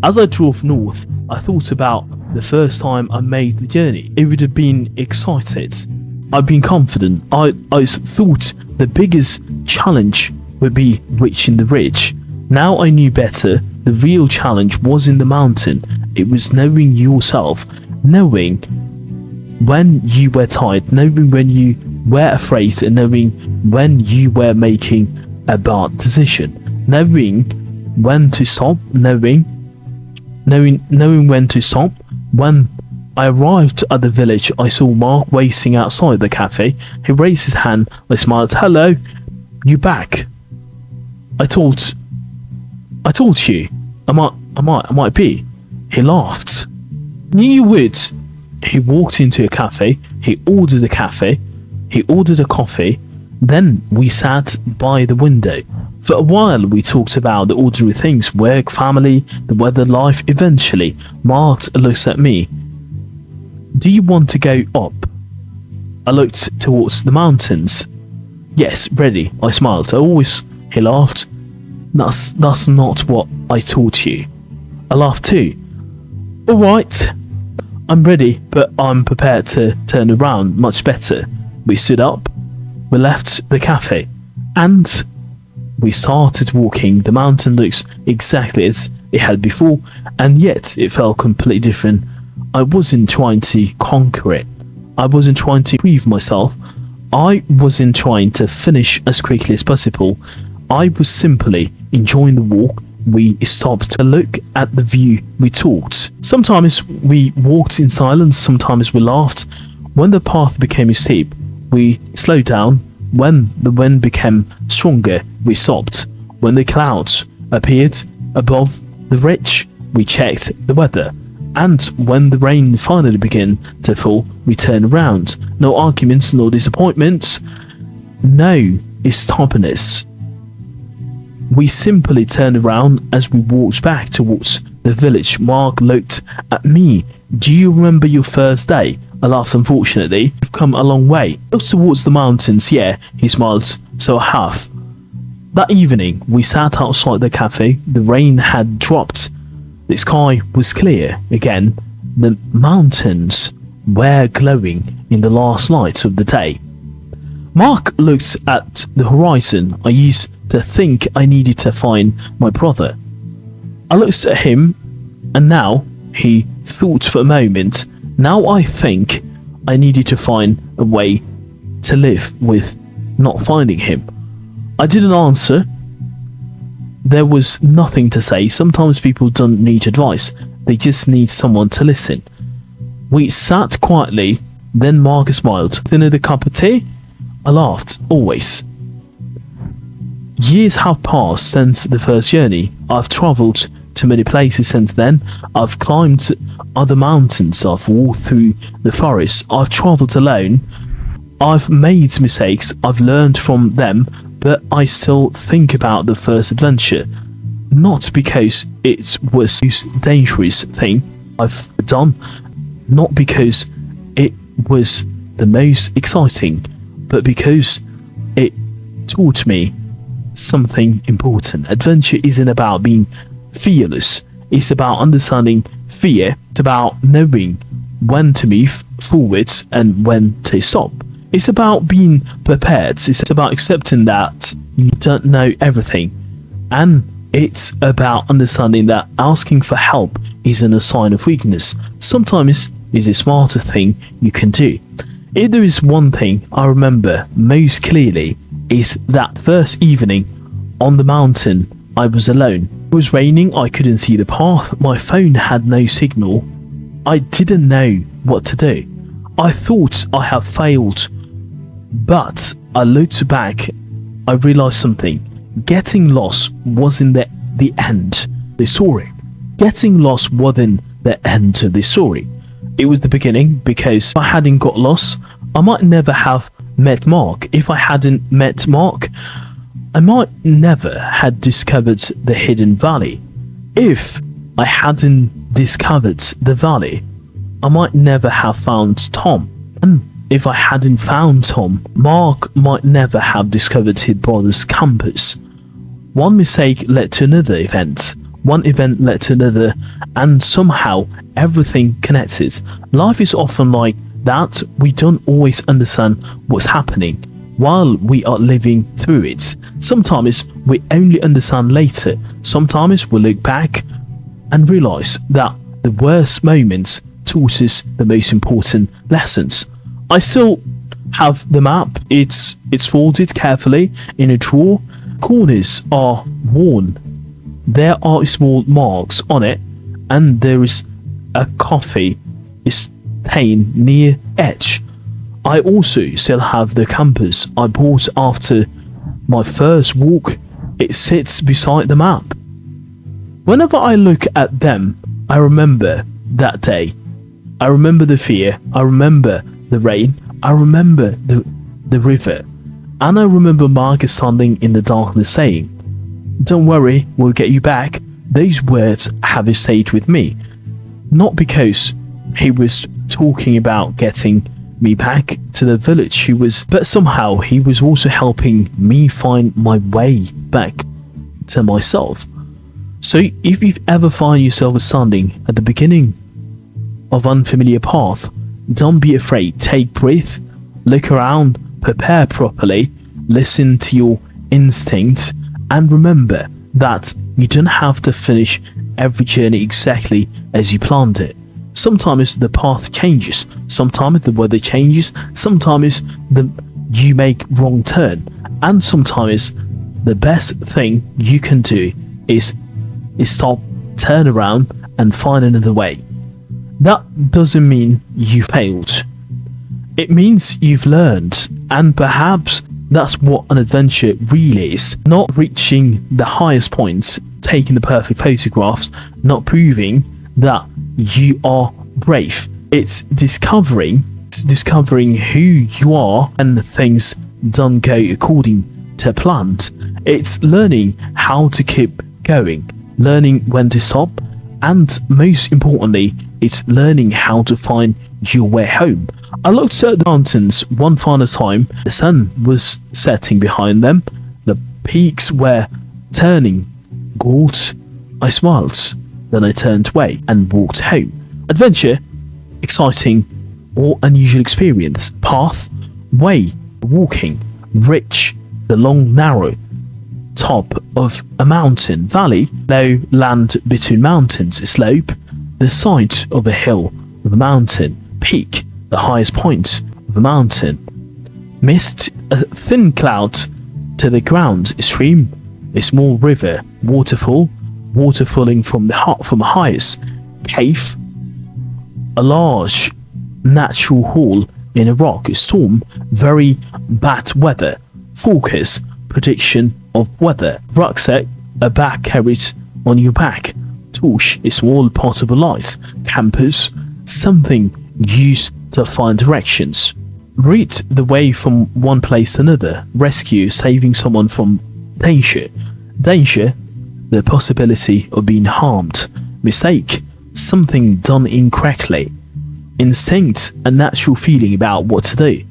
As I drove north, I thought about the first time I made the journey. It would have been excited. I'd been confident. I thought the biggest challenge would be reaching the ridge. Now I knew better. The real challenge was in the mountain. It was knowing yourself, knowing when you were tired, knowing when you were afraid, and knowing when you were making a bad decision, knowing when to stop, knowing when to stop. When I arrived at the village, I saw Mark waiting outside the cafe. He raised his hand. I smiled. "Hello, you back?" I told you. I might be. He laughed. "Knew you would." He walked into a cafe. He ordered a coffee. Then we sat by the window. For a while we talked about the ordinary things, work, family, the weather, life. Eventually, Mark looks at me. "Do you want to go up?" I looked towards the mountains. "Yes, ready." I smiled. He laughed. That's not what I taught you." I laughed too. "Alright, I'm ready, but I'm prepared to turn around much better." We stood up. We left the cafe. And we started walking. The mountain looks exactly as it had before, and yet it felt completely different. I wasn't trying to conquer it. I wasn't trying to prove myself. I wasn't trying to finish as quickly as possible. I was simply enjoying the walk. We stopped to look at the view. We talked. Sometimes we walked in silence, sometimes we laughed. When the path became steep, we slowed down. When the wind became stronger, we stopped. When the clouds appeared above the ridge, we checked the weather. And when the rain finally began to fall, we turned around. No arguments, no disappointments, no stubbornness. We simply turned around as we walked back towards the village. Mark looked at me. "Do you remember your first day?" I laughed. "Unfortunately, you've come a long way." Looked towards the mountains. "Yeah," he smiled. "So I have." That evening, we sat outside the cafe. The rain had dropped. The sky was clear again. The mountains were glowing in the last light of the day. Mark looked at the horizon. I used to think I needed to find my brother. I looked at him, and now, he thought for a moment, now I think I needed to find a way to live with not finding him. I didn't answer. There was nothing to say. Sometimes people don't need advice. They just need someone to listen. We sat quietly. Then Mark smiled. Another cup of tea? I laughed. Always. Years have passed since the first journey. I've travelled to many places since then. I've climbed other mountains. I've walked through the forest. I've travelled alone. I've made mistakes. I've learned from them. But I still think about the first adventure. Not because it was the most dangerous thing I've done. Not because it was the most exciting. But because it taught me something important. Adventure isn't about being fearless. It's about understanding fear. It's about knowing when to move forwards and when to stop. It's about being prepared. It's about accepting that you don't know everything. And it's about understanding that asking for help isn't a sign of weakness. Sometimes it's a smarter thing you can do. If there is one thing I remember most clearly, is that first evening on the mountain. I was alone. It was raining. I couldn't see the path. My phone had no signal. I didn't know what to do. I thought I had failed. But I looked back. I realized something. Getting lost wasn't the end of the story. Getting lost wasn't the end of the story. It was the beginning, because if I hadn't got lost, I might never have met Mark. If I hadn't met Mark, I might never had discovered the hidden valley. If I hadn't discovered the valley, I might never have found Tom. And if I hadn't found Tom, Mark might never have discovered his brother's campus. One mistake led to another event. One event led to another, and somehow everything connected. Life is often like that. We don't always understand what's happening while we are living through it. Sometimes we only understand later. Sometimes we look back and realize that the worst moments taught us the most important lessons. I still have the map. It's folded carefully in a drawer. Corners are worn. There are small marks on it, and there is a coffee stain near edge. I also still have the compass I bought after my first walk. It sits beside the map. Whenever I look at them, I remember that day. I remember the fear. I remember the rain. I remember the river. And I remember Mark standing in the darkness saying, "Don't worry, we'll get you back." Those words have stayed with me. Not because he was talking about getting me back to the village, but somehow he was also helping me find my way back to myself. So if you've ever find yourself standing at the beginning of unfamiliar path, don't be afraid. Take breath, look around, prepare properly, listen to your instinct, and remember that you don't have to finish every journey exactly as you planned it. Sometimes the path changes, sometimes the weather changes, sometimes you make wrong turn, and sometimes the best thing you can do is stop, turn around, and find another way. That doesn't mean you failed. It means you've learned, and perhaps that's what an adventure really is. Not reaching the highest points, taking the perfect photographs, not proving that you are brave. It's discovering who you are, and things don't go according to plan. It's learning how to keep going, learning when to stop, and most importantly, it's learning how to find your way home. I looked at the mountains one final time. The sun was setting behind them. The peaks were turning gold. I smiled. Then I turned away and walked home. Adventure, exciting or unusual experience. Path, way, walking, rich, the long narrow, top of a mountain, valley, low land between mountains, slope, the side of a hill of a mountain, peak, the highest point of a mountain, mist, a thin cloud to the ground, stream, a small river, waterfall, water falling from the highest, cave, a large natural hole in a rock, storm, very bad weather, focus, prediction of weather, rucksack, a bag carried on your back, torch, a small portable light, campus, something used to find directions, read the way from one place to another, rescue, saving someone from danger, the possibility of being harmed, mistake, something done incorrectly, instinct, a natural feeling about what to do,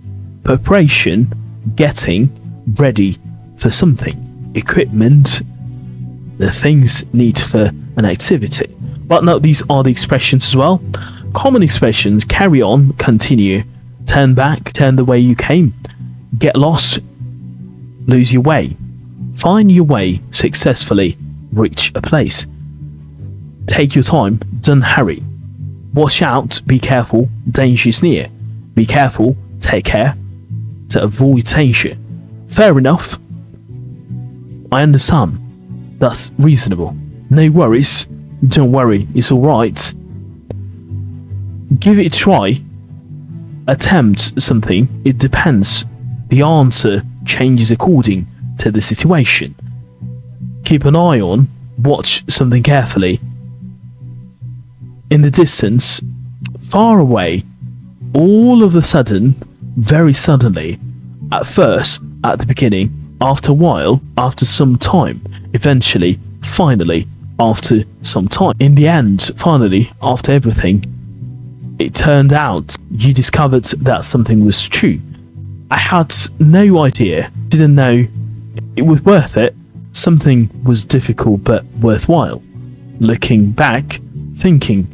preparation, getting ready for something, equipment, the things needed for an activity. But no, these are the expressions as well. Common expressions: carry on, continue, turn back, turn the way you came, get lost, lose your way, find your way successfully, reach a place, take your time, don't hurry, watch out, be careful, danger is near, be careful, take care, to avoid danger. Fair enough, I understand, that's reasonable, no worries, don't worry, it's alright, give it a try, attempt something, it depends, the answer changes according to the situation, keep an eye on, watch something carefully, in the distance, far away, all of a sudden, very suddenly, at first, at the beginning, after a while, after some time, eventually, finally, after some time. In the end, finally, after everything, it turned out you discovered that something was true. I had no idea, didn't know it was worth it. Something was difficult but worthwhile. Looking back, thinking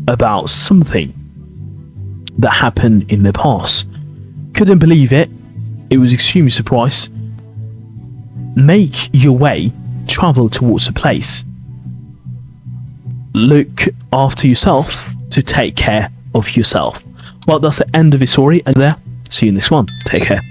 about something that happened in the past. Couldn't believe it. It was extremely surprised. Make your way, travel towards a place. Look after yourself to take care of yourself. Well, that's the end of the story, and there. See you in this one. Take care.